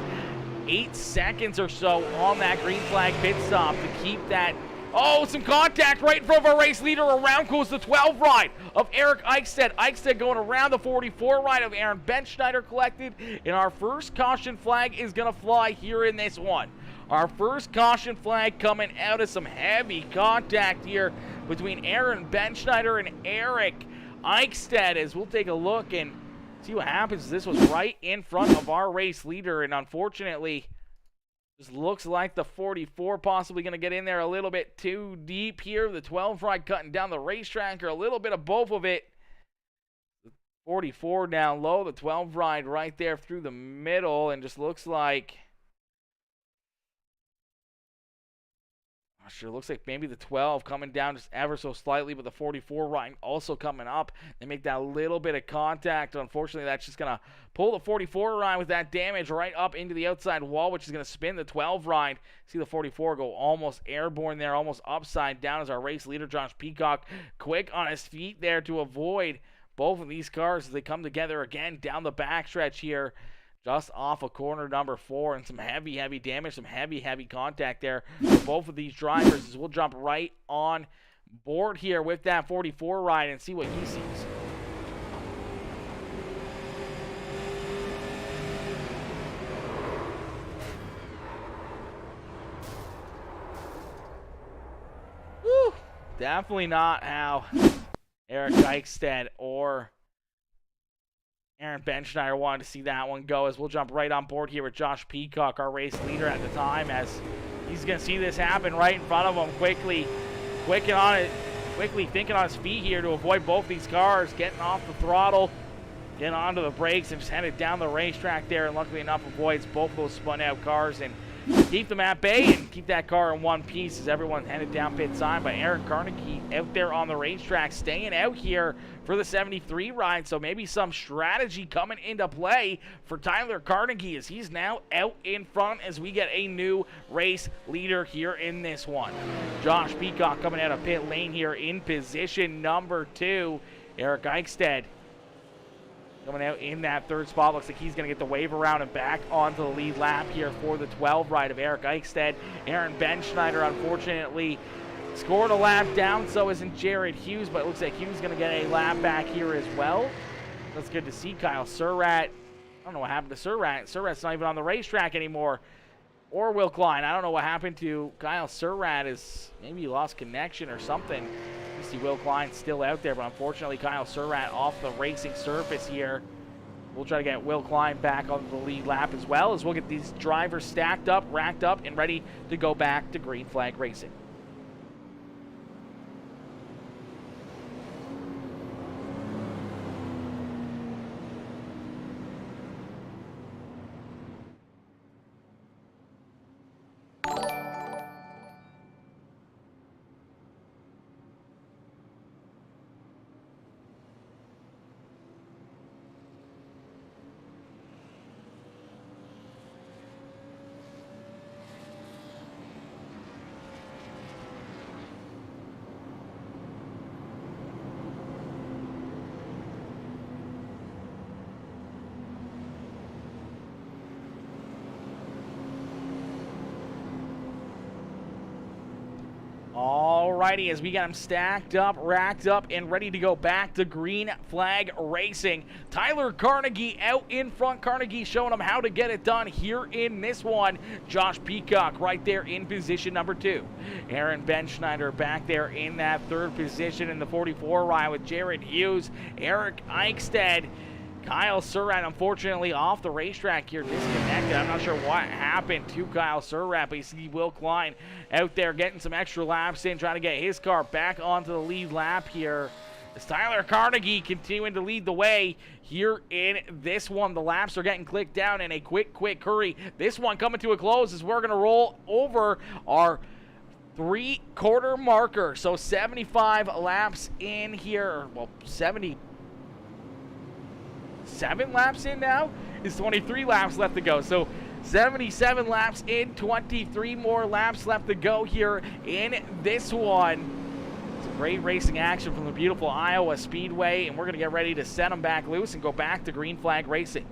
8 seconds or so on that green flag pit stop to keep that. Oh, some contact right in front of our race leader. Around goes the 12 ride of Eric Eichstedt. Eichstedt going around the 44 ride of Aaron Benschneider collected, and our first caution flag is going to fly here in this one. Our first caution flag coming out of some heavy contact here between Aaron Benschneider and Eric Eichstedt, as we'll take a look and see what happens. This was right in front of our race leader, and unfortunately, this looks like the 44 possibly going to get in there a little bit too deep here. The 12 ride cutting down the racetrack, or a little bit of both of it. The 44 down low, the 12 ride right there through the middle, and just looks like, sure, looks like maybe the 12 coming down just ever so slightly, but the 44 ride also coming up. They make that little bit of contact. Unfortunately, that's just going to pull the 44 ride with that damage right up into the outside wall, which is going to spin the 12 ride. See the 44 go almost airborne there, almost upside down, as our race leader, Josh Peacock, quick on his feet there to avoid both of these cars as they come together again down the backstretch here, just off of corner number 4, and some heavy damage, some heavy contact there for both of these drivers, as we'll jump right on board here with that 44 ride and see what he sees. Woo! Definitely not how Eric Eichstedt or Aaron Benschneider wanted to see that one go, as we'll jump right on board here with Josh Peacock, our race leader at the time, as he's going to see this happen right in front of him, quickly thinking on his feet here to avoid both these cars, getting off the throttle, getting onto the brakes, and just headed down the racetrack there, and luckily enough avoids both of those spun out cars and keep them at bay and keep that car in one piece as everyone headed down pit side. But Eric Carnegie out there on the racetrack, staying out here for the 73 ride, so maybe some strategy coming into play for Tyler Carnegie, as he's now out in front as we get a new race leader here in this one. Josh Peacock coming out of pit lane here in position number 2. Eric Eichstedt coming out in that 3rd spot. Looks like he's going to get the wave around and back onto the lead lap here for the 12 ride of Eric Eichstedt. Aaron Benschneider, unfortunately, scored a lap down, so isn't Jared Hughes, but it looks like Hughes is going to get a lap back here as well. That's good to see. Kyle Surratt, I don't know what happened to Surratt. Surratt's not even on the racetrack anymore. Or Will Klein. I don't know what happened to Kyle Surratt. Is maybe he lost connection or something. You see Will Klein still out there, but unfortunately Kyle Surratt off the racing surface here. We'll try to get Will Klein back on the lead lap, as well as we'll get these drivers stacked up, racked up, and ready to go back to green flag racing. Alrighty, as we got them stacked up, racked up, and ready to go back to green flag racing. Tyler Carnegie out in front. Carnegie showing them how to get it done here in this one. Josh Peacock right there in position number 2. Aaron Benschneider back there in that 3rd position in the 44 ride with Jared Hughes. Eric Eichstedt. Kyle Surratt, unfortunately, off the racetrack here, disconnected. I'm not sure what happened to Kyle Surratt, but you see Will Klein out there getting some extra laps in, trying to get his car back onto the lead lap here. As Tyler Carnegie continuing to lead the way here in this one. The laps are getting clicked down in a quick hurry. This one coming to a close as we're going to roll over our 3/4 marker. So 75 laps in here. Well, 77 laps in now. It's 23 laps left to go. So 77 laps in, 23 more laps left to go here in this one. Great racing action from the beautiful Iowa Speedway, and we're going to get ready to set them back loose and go back to green flag racing.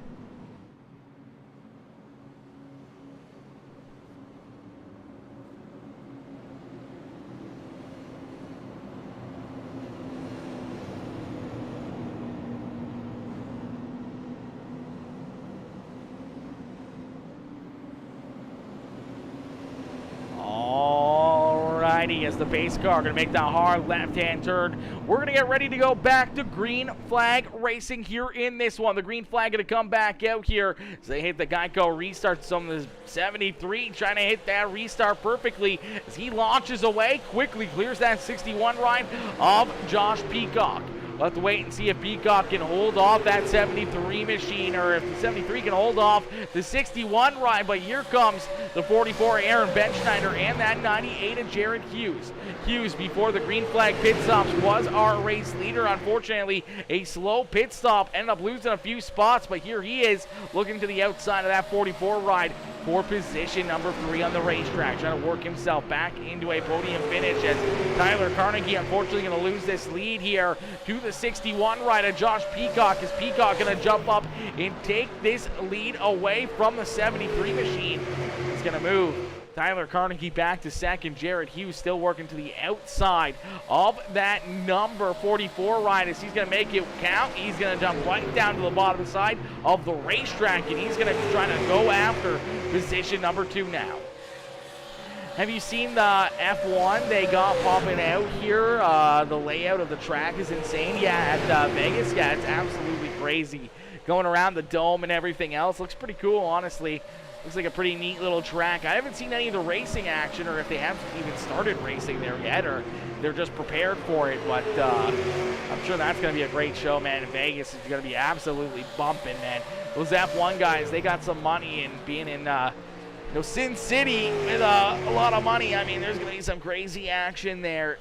As the base car going to make that hard left-hand turn. We're going to get ready to go back to green flag racing here in this one. The green flag going to come back out here as they hit the Geico restart. Some of the 73 trying to hit that restart perfectly as he launches away, quickly clears that 61 ride of Josh Peacock. We'll have to wait and see if Peacock can hold off that 73 machine, or if the 73 can hold off the 61 ride. But here comes the 44 Aaron Benschneider and that 98 of Jared Hughes. Hughes, before the green flag pit stops, was our race leader. Unfortunately, a slow pit stop, ended up losing a few spots, but here he is looking to the outside of that 44 ride for position number 3 on the racetrack, trying to work himself back into a podium finish as Tyler Carnegie unfortunately going to lose this lead here to the 61 ride of Josh Peacock. Is Peacock going to jump up and take this lead away from the 73 machine? He's going to move Tyler Carnegie back to second. Jared Hughes still working to the outside of that number 44 ride as he's going to make it count. He's going to jump right down to the bottom side of the racetrack, and he's going to try to go after position number 2 now. Have you seen the F1 they got popping out here? The layout of the track is insane. Yeah, at Vegas, yeah, it's absolutely crazy. Going around the dome and everything else. Looks pretty cool, honestly. Looks like a pretty neat little track. I haven't seen any of the racing action, or if they haven't even started racing there yet, or they're just prepared for it. But I'm sure that's going to be a great show, man. In Vegas is going to be absolutely bumping, man. Those F1 guys, they got some money, and being in Sin City with a lot of money, I mean, there's going to be some crazy action there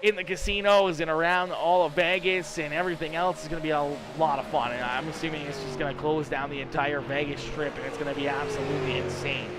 in the casinos and around all of Vegas, and everything else is going to be a lot of fun. And I'm assuming it's just going to close down the entire Vegas Strip, and it's going to be absolutely insane.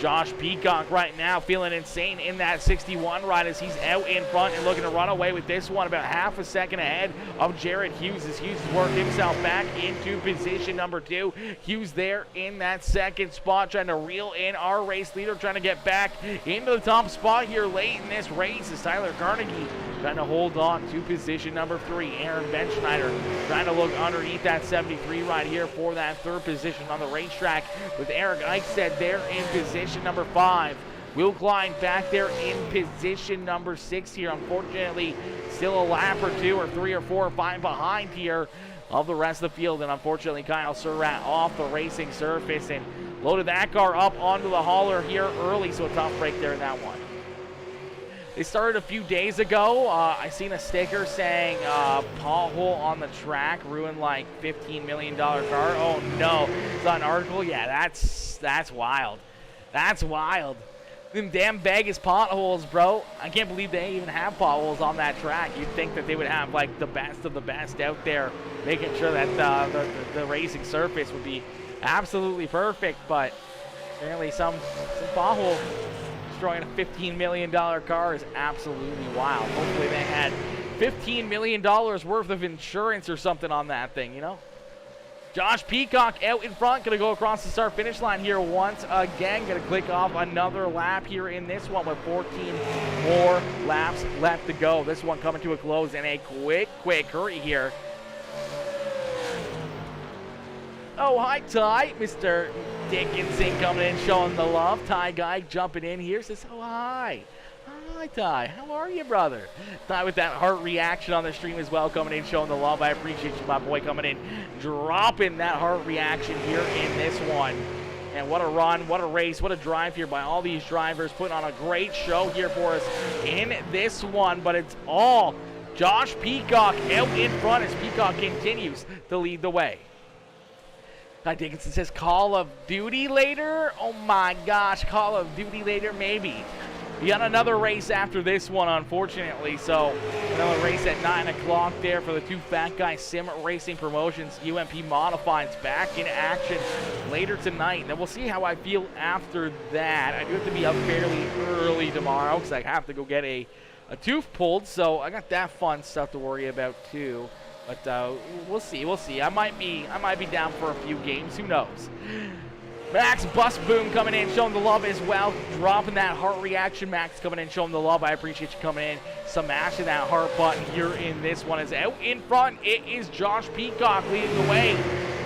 Josh Peacock right now feeling insane in that 61 ride as he's out in front and looking to run away with this one, about half a second ahead of Jared Hughes as Hughes has worked himself back into position number 2. Hughes there in that second spot, trying to reel in our race leader, trying to get back into the top spot here late in this race as Tyler Carnegie trying to hold on to position number 3. Aaron Benschneider trying to look underneath that 73 right here for that 3rd position on the racetrack, with Eric Eichstead there in position number 5. Will Klein back there in position number 6 here. Unfortunately, still a lap or 2 or 3 or 4 or 5 behind here of the rest of the field. And unfortunately, Kyle Surratt off the racing surface and loaded that car up onto the hauler here early. So a tough break there in that one. They started a few days ago. I seen a sticker saying pothole on the track ruined like $15 million car. Oh no, it's an article. Yeah, that's wild. That's wild. Them damn Vegas potholes, bro. I can't believe they even have potholes on that track. You'd think that they would have like the best of the best out there, making sure that the racing surface would be absolutely perfect. But apparently some pothole destroying a $15 million car is absolutely wild. Hopefully they had $15 million worth of insurance or something on that thing, you know? Josh Peacock out in front, going to go across the start-finish line here once again. Going to click off another lap here in this one with 14 more laps left to go. This one coming to a close in a quick hurry here. Oh, hi, Ty. Mr. Dickinson coming in, showing the love. Ty Guy jumping in here, says, oh, hi. Hi, Ty. How are you, brother? Ty with that heart reaction on the stream as well, coming in, showing the love. I appreciate you, my boy, coming in, dropping that heart reaction here in this one. And what a run, what a race, what a drive here by all these drivers, putting on a great show here for us in this one. But it's all Josh Peacock out in front as Peacock continues to lead the way. Guy Dickinson says Call of Duty later. Oh my gosh, Call of Duty later, maybe. We got another race after this one, unfortunately. So another race at 9 o'clock there for the two Fat Guy Sim Racing Promotions. UMP Modifieds back in action later tonight. Then we'll see how I feel after that. I do have to be up fairly early tomorrow because I have to go get a tooth pulled. So I got that fun stuff to worry about too. But we'll see. I might be down for a few games. Who knows? Max Bus Boom coming in, showing the love as well. Dropping that heart reaction. Max coming in, showing the love. I appreciate you coming in. Smashing that heart button here in this one. Is out in front. It is Josh Peacock leading the way.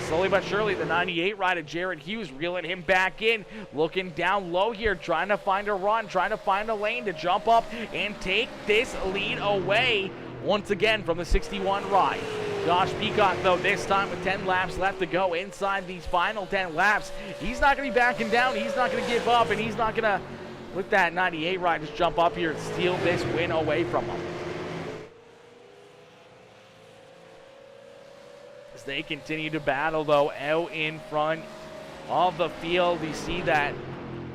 Slowly but surely, the 98 ride of Jared Hughes reeling him back in. Looking down low here, trying to find a run, trying to find a lane to jump up and take this lead away once again from the 61 ride. Josh Peacock, though, this time with 10 laps left to go inside these final 10 laps. He's not going to be backing down. He's not going to give up, and he's not going to, with that 98 ride, just jump up here and steal this win away from him. As they continue to battle, though, out in front of the field, we see that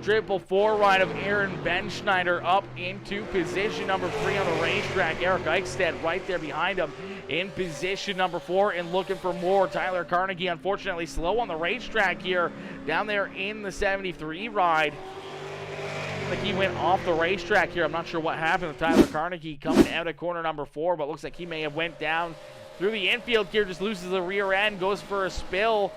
444 ride of Aaron Benschneider up into position number 3 on the racetrack. Eric Eichstead right there behind him in position number 4 and looking for more. Tyler Carnegie, unfortunately, slow on the racetrack here down there in the 73 ride. I think he went off the racetrack here. I'm not sure what happened to Tyler Carnegie coming out of corner number 4, but looks like he may have went down through the infield here, just loses the rear end, goes for a spill.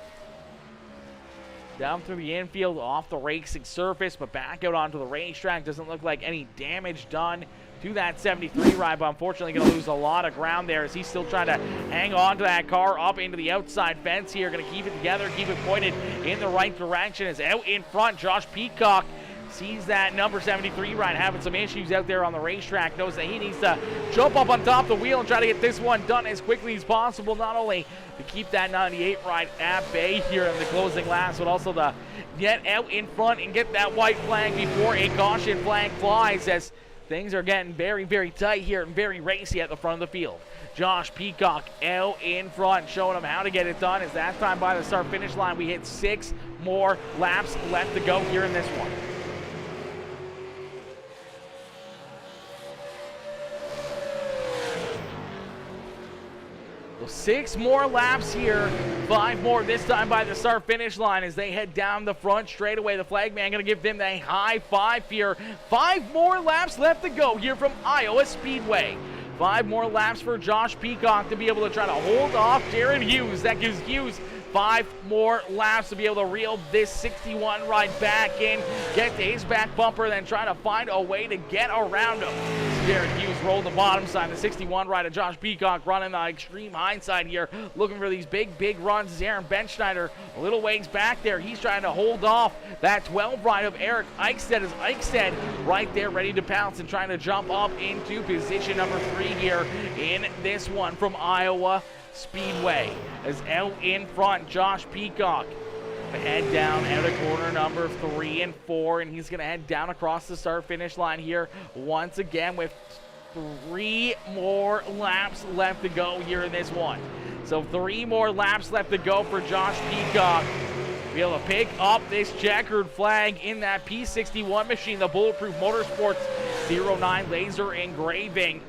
Down through the infield, off the racing surface, but back out onto the racetrack. Doesn't look like any damage done to that 73 ride, but unfortunately going to lose a lot of ground there as he's still trying to hang on to that car up into the outside fence here. Going to keep it together, keep it pointed in the right direction. As out in front, Josh Peacock sees that number 73 ride having some issues out there on the racetrack. Knows that he needs to jump up on top of the wheel and try to get this one done as quickly as possible. Not only to keep that 98 ride at bay here in the closing laps, but also to get out in front and get that white flag before a caution flag flies, as things are getting very, very tight here and very racy at the front of the field. Josh Peacock out in front, showing him how to get it done. As that time by the start-finish line, we hit 6 more laps left to go here in this one. Well, 6 more laps here, 5 more this time by the start-finish line as they head down the front straightaway. The flag man going to give them a high 5 here. 5 more laps left to go here from Iowa Speedway. 5 more laps for Josh Peacock to be able to try to hold off Jared Hughes. That gives Hughes 5 more laps to be able to reel this 61 ride back in, get to his back bumper, then try to find a way to get around him. Jared Hughes rolled the bottom side. The 61 ride of Josh Peacock running the extreme hindsight here, looking for these big runs. As Aaron Benschneider a little ways back there, he's trying to hold off that 12 ride of Eric Eichstead. As Eichstead right there ready to pounce and trying to jump up into position number 3 here in this one from Iowa Speedway. As out in front, Josh Peacock head down out of corner number 3 and 4, and he's going to head down across the start-finish line here once again with 3 more laps left to go here in this one. So 3 more laps left to go for Josh Peacock. Be able to pick up this checkered flag in that P61 machine, the Bulletproof Motorsports 09 laser engraving.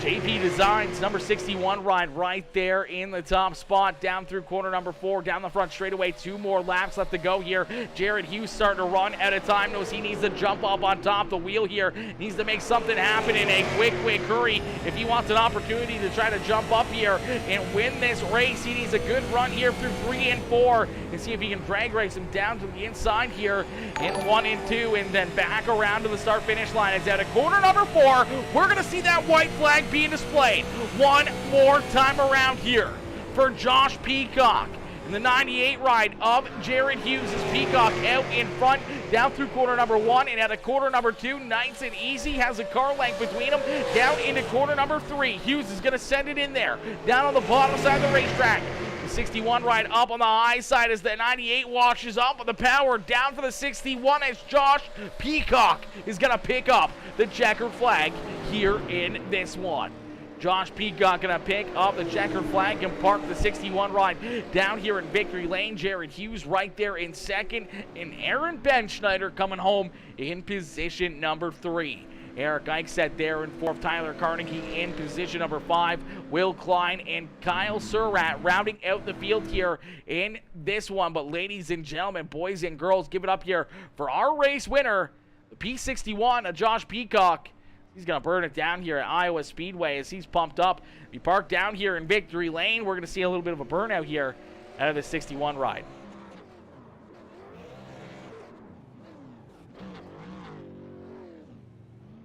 JP Designs, number 61 ride right there in the top spot, down through corner number 4, down the front straightaway. 2 more laps left to go here. Jared Hughes starting to run out of time, knows he needs to jump up on top of the wheel here, needs to make something happen in a quick hurry if he wants an opportunity to try to jump up here and win this race. He needs a good run here through 3 and 4 and see if he can drag race him down to the inside here in 1 and 2, and then back around to the start finish line. It's at a corner number 4. We're going to see that white flag being displayed one more time around here for Josh Peacock. In the 98 ride of Jared Hughes is Peacock out in front, down through corner number 1 and out of corner number 2, nice and easy, has a car length between them, down into corner number 3. Hughes is going to send it in there, down on the bottom side of the racetrack. 61 ride up on the high side as the 98 washes up with the power down for the 61 as Josh Peacock is going to pick up the checkered flag here in this one. Josh Peacock gonna pick up the checkered flag and park the 61 ride down here in victory lane. Jared Hughes right there in second, and Aaron Benschneider coming home in position number 3. Eric Eichstedt there in 4th, Tyler Carnegie in position number 5, Will Klein and Kyle Surratt rounding out the field here in this one. But ladies and gentlemen, boys and girls, give it up here for our race winner, the P61, Josh Peacock. He's going to burn it down here at Iowa Speedway as he's pumped up. We park down here in victory lane. We're going to see a little bit of a burnout here out of the 61 ride.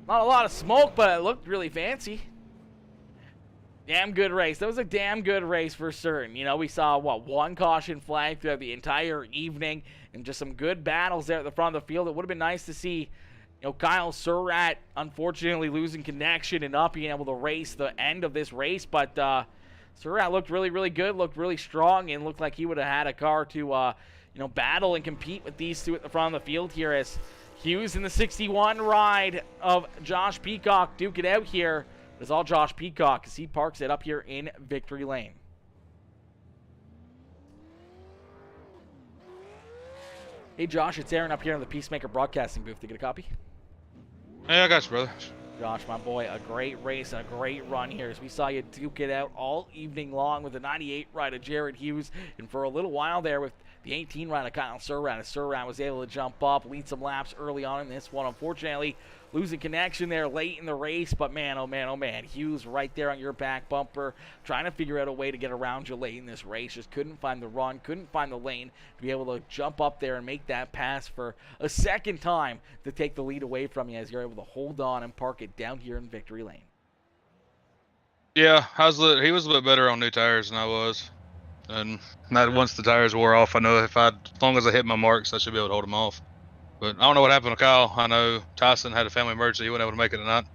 Not a lot of smoke, but it looked really fancy. Damn good race. That was a damn good race for certain. You know, we saw, what, 1 caution flag throughout the entire evening and just some good battles there at the front of the field. It would have been nice to see, you know, Kyle Surratt unfortunately losing connection and not being able to race the end of this race. But Surratt looked really, really good, looked really strong, and looked like he would have had a car to, you know, battle and compete with these two at the front of the field here as Hughes in the 61 ride of Josh Peacock duke it out here. It's all Josh Peacock as he parks it up here in victory lane. Hey Josh, it's Aaron up here in the PeaceMaker broadcasting booth. To get a copy? Hey, I got you, brother. Josh, my boy, a great race and a great run here as we saw you duke it out all evening long with the 98 ride of Jared Hughes, and for a little while there with the 18 ride of Kyle Surratt, as Surratt was able to jump up, lead some laps early on in this one. Unfortunately, losing connection there late in the race, but man, oh man, oh man, Hughes right there on your back bumper, trying to figure out a way to get around you late in this race. Just couldn't find the run, couldn't find the lane to be able to jump up there and make that pass for a second time to take the lead away from you as you're able to hold on and park it down here in victory lane. Yeah, he was a bit better on new tires than I was. And not once the tires wore off, I know as long as I hit my marks, I should be able to hold them off. But I don't know what happened to Kyle. I know Tyson had a family emergency; he wasn't able to make it tonight.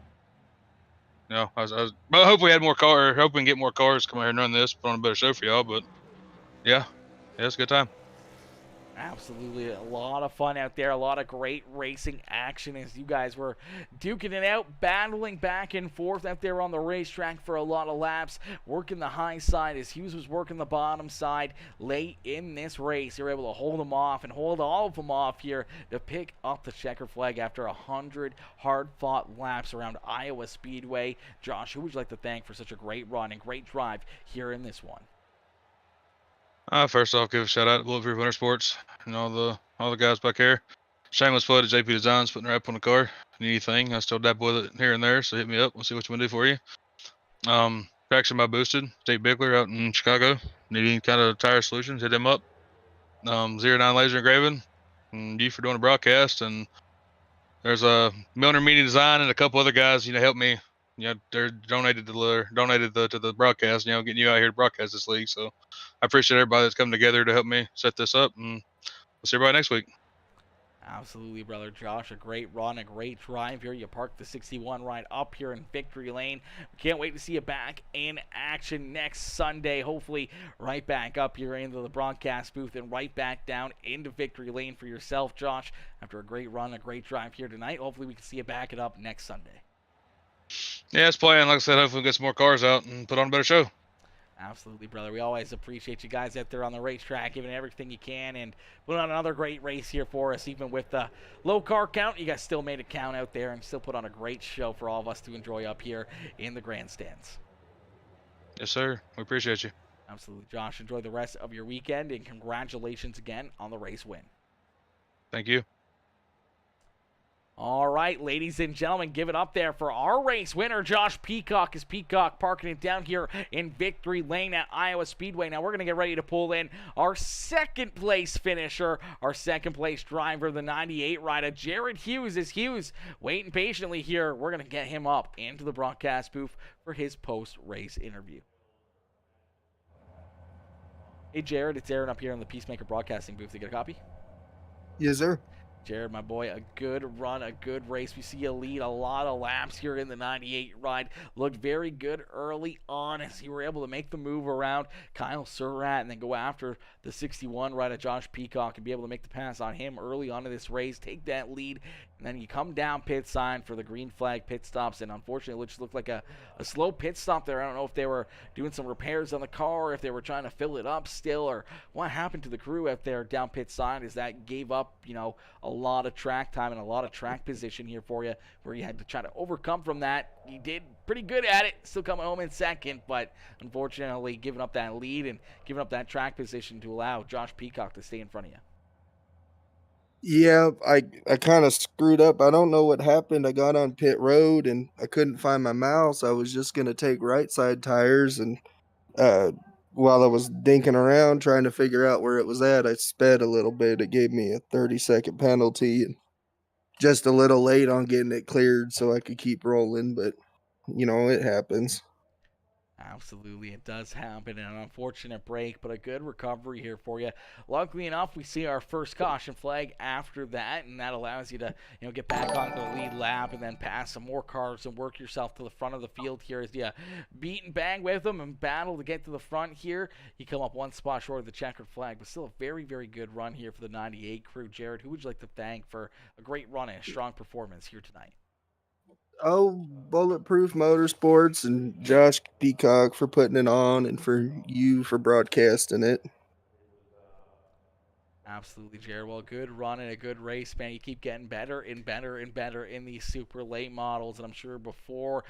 You know, but I hope we had more cars. Hope we can get more cars come out here and run this, put on a better show for y'all. But yeah, it's a good time. Absolutely a lot of fun out there, a lot of great racing action as you guys were duking it out, battling back and forth out there on the racetrack for a lot of laps, working the high side as Hughes was working the bottom side late in this race. They were able to hold them off and hold all of them off here to pick up the checker flag after 100 hard-fought laps around Iowa Speedway. Josh, who would you like to thank for such a great run and great drive here in this one? First off, give a shout out to Bulletproof Motorsports and all the guys back here. Shameless plug to JP Designs, putting her up on the car. Need anything, I still dab with it here and there, so hit me up. We'll see what you want to do for you. Traction by Boosted, Jake Bickler out in Chicago. Need any kind of tire solutions, hit him up. 09 Laser Engraving, and you for doing a broadcast. And there's a Milner Media Design and a couple other guys, you know, help me. You know, they're donated to the broadcast, you know, getting you out here to broadcast this league. So I appreciate everybody that's come together to help me set this up, and we'll see everybody next week. Absolutely, brother Josh. A great run, a great drive here. You parked the 61 ride up here in victory lane. We can't wait to see you back in action next Sunday. Hopefully right back up here into the broadcast booth and right back down into victory lane for yourself, Josh. After a great run, a great drive here tonight, hopefully we can see you back it up next Sunday. Yeah, it's playing. Like I said, hopefully we'll get some more cars out and put on a better show. Absolutely, brother. We always appreciate you guys out there on the racetrack, giving everything you can, and put on another great race here for us. Even with the low car count, you guys still made it count out there and still put on a great show for all of us to enjoy up here in the grandstands. Yes, sir. We appreciate you. Absolutely, Josh. Enjoy the rest of your weekend, and congratulations again on the race win. Thank you. All right, ladies and gentlemen, give it up there for our race winner, Josh Peacock, as Peacock parking it down here in victory lane at Iowa Speedway. Now we're going to get ready to pull in our second place finisher, our second place driver, the 98 rider, Jared Hughes. As Hughes waiting patiently here, we're going to get him up into the broadcast booth for his post-race interview. Hey, Jared, it's Aaron up here in the PeaceMaker broadcasting booth. To get a copy? Yes, sir. Jared, my boy, a good run, a good race. We see you lead a lot of laps here in the 98 ride. Looked very good early on as you were able to make the move around Kyle Surratt and then go after the 61 ride of Josh Peacock and be able to make the pass on him early on in this race, take that lead, and then you come down pit sign for the green flag pit stops, and unfortunately it just looked like a slow pit stop there. I don't know if they were doing some repairs on the car, or if they were trying to fill it up still, or what happened to the crew out there down pit side is that gave up, a lot of track time and a lot of track position here for you, where you had to try to overcome from that. You did pretty good at it, still coming home in second, but unfortunately giving up that lead and giving up that track position to allow Josh Peacock to stay in front of you. Yeah, I kind of screwed up. I don't know what happened. I got on pit road and I couldn't find my mouse. I was just gonna take right side tires, and uh, while I was dinking around trying to figure out where it was at, I sped a little bit. It gave me a 30-second penalty, and just a little late on getting it cleared so I could keep rolling. But it happens. Absolutely, it does happen. An unfortunate break, but a good recovery here for you. Luckily enough, we see our first caution flag after that, and that allows you to, get back on the lead lap and then pass some more cars and work yourself to the front of the field here as you beat and bang with them and battle to get to the front here. You come up one spot short of the checkered flag, but still a very, very good run here for the 98 crew. Jared, who would you like to thank for a great run and a strong performance here tonight? Oh, Bulletproof Motorsports and Josh Peacock for putting it on, and for you for broadcasting it. Absolutely, Jared. Well, good run and a good race, man. You keep getting better and better and better in these super late models, and I'm sure before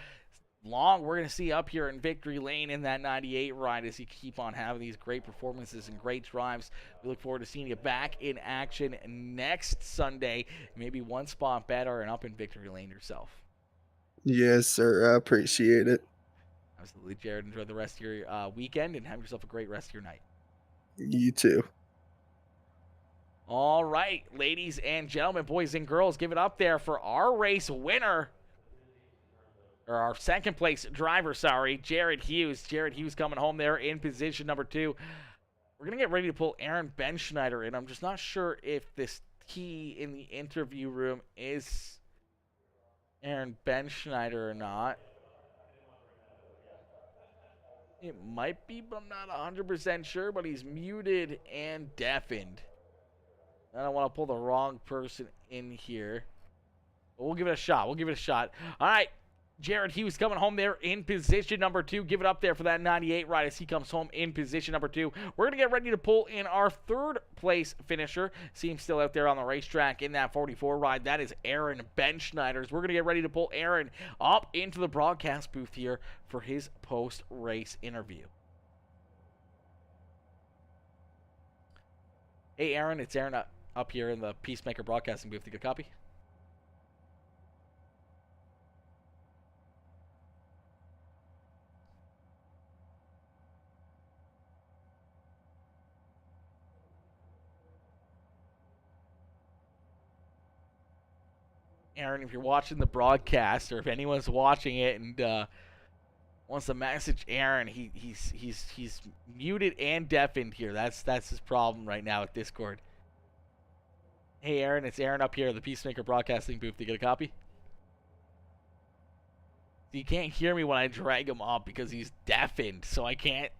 long we're going to see up here in Victory Lane in that 98 ride as you keep on having these great performances and great drives. We look forward to seeing you back in action next Sunday, maybe one spot better and up in Victory Lane yourself. Yes, sir. I appreciate it. Absolutely, Jared. Enjoy the rest of your weekend and have yourself a great rest of your night. You too. All right, ladies and gentlemen, boys and girls, give it up there for our race winner, or our second place driver, Jared Hughes. Jared Hughes coming home there in position number 2. We're going to get ready to pull Aaron Benschneider in. I'm just not sure if this key in the interview room is Aaron Benschneider or not. It might be, but I'm not 100% sure, but he's muted and deafened. I don't want to pull the wrong person in here. But we'll give it a shot. All right. Jared Hughes coming home there in position number 2. Give it up there for that 98 ride as he comes home in position number 2. We're going to get ready to pull in our third place finisher. See him still out there on the racetrack in that 44 ride. That is Aaron Benschneider. We're going to get ready to pull Aaron up into the broadcast booth here for his post-race interview. Hey, Aaron. It's Aaron up here in the PeaceMaker broadcasting booth. You get a copy? Aaron, if you're watching the broadcast, or if anyone's watching it and wants to message Aaron, he's muted and deafened here. That's his problem right now with Discord. Hey, Aaron, it's Aaron up here at the PeaceMaker broadcasting booth. Do you get a copy? You can't hear me when I drag him up because he's deafened, so I can't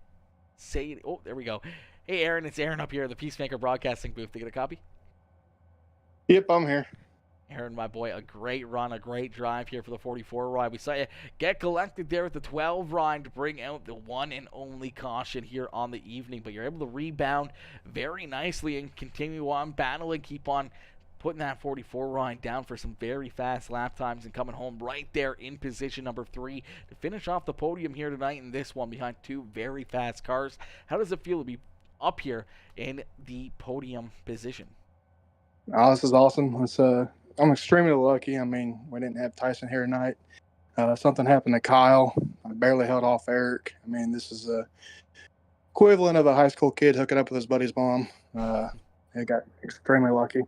say it. Oh, there we go. Hey, Aaron, it's Aaron up here at the PeaceMaker broadcasting booth. Do you get a copy? Yep, I'm here. Aaron, my boy, a great run, a great drive here for the 44 ride. We saw you get collected there at the 12 ride to bring out the one and only caution here on the evening, but you're able to rebound very nicely and continue on battling, keep on putting that 44 ride down for some very fast lap times and coming home right there in position number 3 to finish off the podium here tonight in this one behind 2 very fast cars. How does it feel to be up here in the podium position? Oh, this is awesome. I'm extremely lucky. I mean, we didn't have Tyson here tonight. Something happened to Kyle. I barely held off Eric. I mean, this is a equivalent of a high school kid hooking up with his buddy's mom. I got extremely lucky.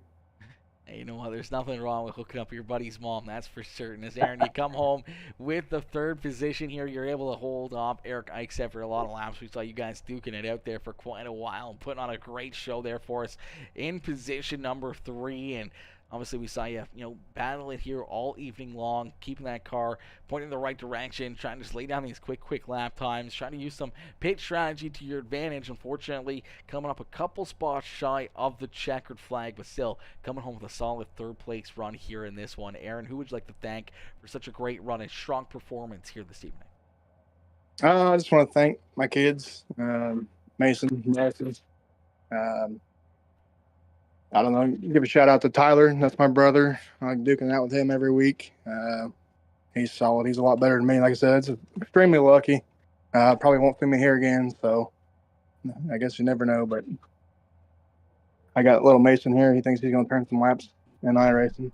Hey, you know what? There's nothing wrong with hooking up with your buddy's mom, that's for certain. As Aaron, you come home with the 3rd position here. You're able to hold off Eric Eichset for a lot of laps. We saw you guys duking it out there for quite a while and putting on a great show there for us in position number 3. And Obviously, we saw you, battle it here all evening long, keeping that car pointing in the right direction, trying to just lay down these quick lap times, trying to use some pit strategy to your advantage. Unfortunately, coming up a couple spots shy of the checkered flag, but still coming home with a solid third-place run here in this one. Aaron, who would you like to thank for such a great run and strong performance here this evening? I just want to thank my kids, Mason, Mason. I don't know. Give a shout out to Tyler. That's my brother. I like duking out with him every week. He's solid. He's a lot better than me. Like I said, it's extremely lucky. Probably won't see me here again, so I guess you never know. But I got little Mason here. He thinks he's going to turn some laps in iRacing.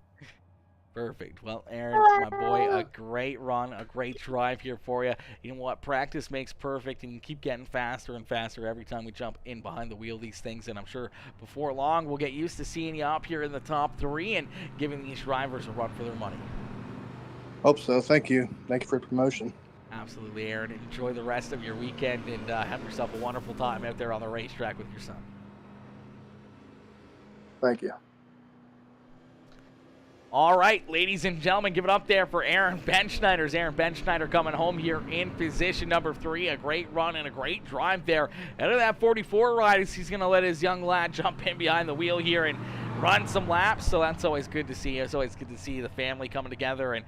Perfect. Well, Aaron, my boy, a great run, a great drive here for you. You know what? Practice makes perfect, and you keep getting faster and faster every time we jump in behind the wheel of these things. And I'm sure before long we'll get used to seeing you up here in the top 3 and giving these drivers a run for their money. Hope so. Thank you. Thank you for the promotion. Absolutely, Aaron. Enjoy the rest of your weekend and have yourself a wonderful time out there on the racetrack with your son. Thank you. All right, ladies and gentlemen, give it up there for Aaron Benschneider. Aaron Benschneider coming home here in position number 3. A great run and a great drive there. Out of that 44 ride, he's going to let his young lad jump in behind the wheel here and run some laps. So that's always good to see. It's always good to see the family coming together and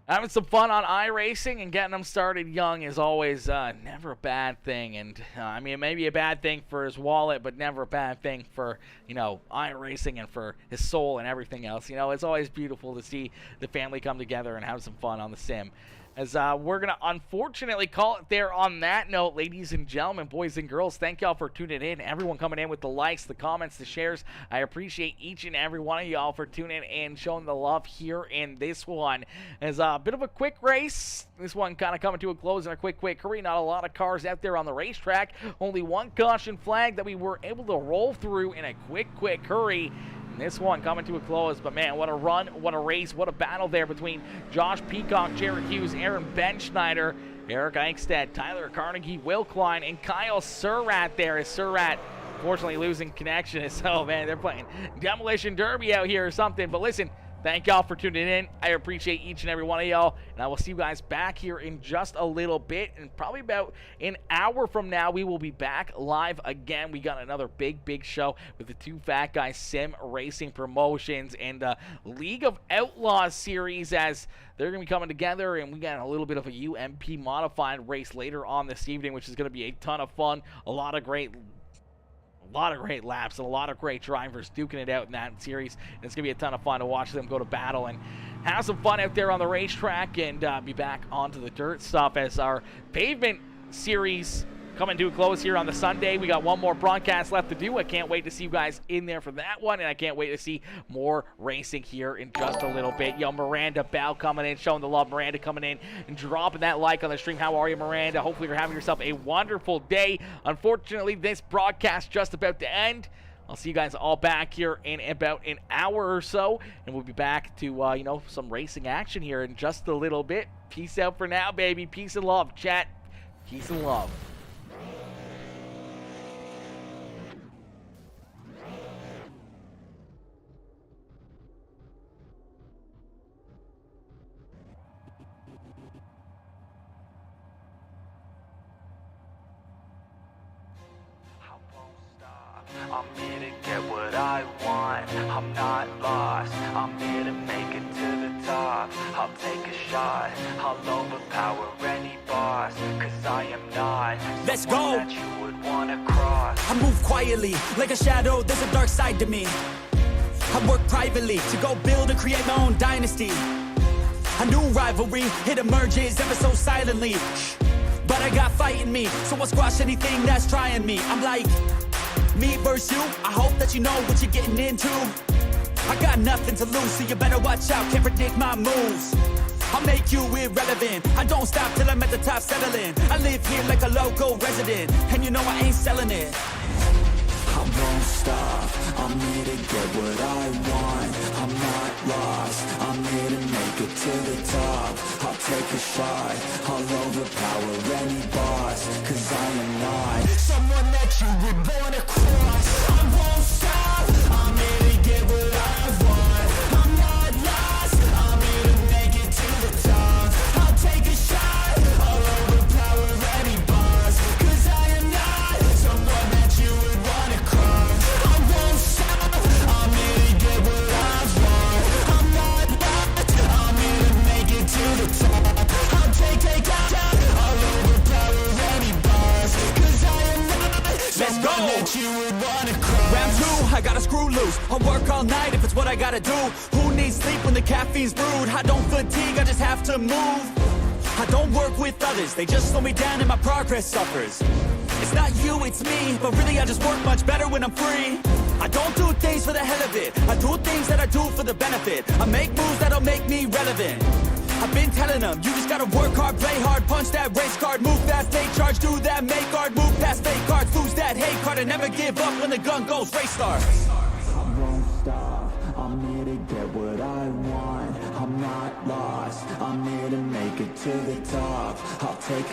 having some fun on iRacing, and getting them started young is always never a bad thing. And I mean, it may be a bad thing for his wallet, but never a bad thing for, iRacing and for his soul and everything else. It's always beautiful to see the family come together and have some fun on the sim. As we're going to unfortunately call it there on that note, ladies and gentlemen, boys and girls, thank y'all for tuning in. Everyone coming in with the likes, the comments, the shares. I appreciate each and every one of y'all for tuning in and showing the love here in this one. As a bit of a quick race, this one kind of coming to a close in a quick hurry. Not a lot of cars out there on the racetrack. Only one caution flag that we were able to roll through in a quick hurry. This one coming to a close, but man, what a run, what a race, what a battle there between Josh Peacock, Jared Hughes, Aaron Benschneider, Eric Eichstad, Tyler Carnegie, Will Klein, and Kyle Surratt there. As Surratt fortunately losing connection. So man, they're playing Demolition Derby out here or something. But listen, thank y'all for tuning in. I appreciate each and every one of y'all, and I will see you guys back here in just a little bit, and probably about an hour from now we will be back live again. We got another big show with the Two Fat Guys Sim Racing Promotions and League of Outlaws series, as they're going to be coming together, and we got a little bit of a UMP modified race later on this evening, which is going to be a ton of fun. A lot of great laps and a lot of great drivers duking it out in that series. And it's going to be a ton of fun to watch them go to battle and have some fun out there on the racetrack, and be back onto the dirt stuff as our pavement series coming to a close here on the Sunday. We got one more broadcast left to do. I can't wait to see you guys in there for that one, and I can't wait to see more racing here in just a little bit. Yo, Miranda Bell coming in, showing the love. Miranda coming in and dropping that like on the stream. How are you, Miranda? Hopefully you're having yourself a wonderful day. Unfortunately, this broadcast just about to end. I'll see you guys all back here in about an hour or so, and we'll be back to, some racing action here in just a little bit. Peace out for now, baby. Peace and love, chat. Peace and love. I'm here to get what I want, I'm not lost. I'm here to make it to the top. I'll take a shot, I'll overpower any boss. Cause I am not Let's someone go. that you would wanna cross. I move quietly, like a shadow, there's a dark side to me. I work privately to go build and create my own dynasty. A new rivalry, it emerges ever so silently. But I got fight in me, so I'll squash anything that's trying me. I'm like, me versus you, I hope that you know what you're getting into. I got nothing to lose, so you better watch out, can't predict my moves. I'll make you irrelevant, I don't stop till I'm at the top settling. I live here like a local resident, and you know I ain't selling it. I won't stop, I'm here to get what I want. I'm not lost, I'm here to make it to the top. I'll take a shot, I'll overpower any boss. Cause I am not someone that you would wanna cross. I won't stop, I'm here to get what I want. gotta screw loose. I'll work all night if it's what I gotta do. Who needs sleep when the caffeine's brewed? I don't fatigue, I just have to move. I don't work with others, they just slow me down and my progress suffers. It's not you, it's me, but really I just work much better when I'm free. I don't do things for the hell of it, I do things that I do for the benefit. I make moves that'll make me relevant. I've been telling them, you just gotta work hard, play hard, punch that race card, move fast, take charge, do that, make guard, move past fake cards, lose that hate card, and never give up when the gun goes, race start. I won't stop, I'm here to get what I want. I'm not lost, I'm here to make it to the top. I'll take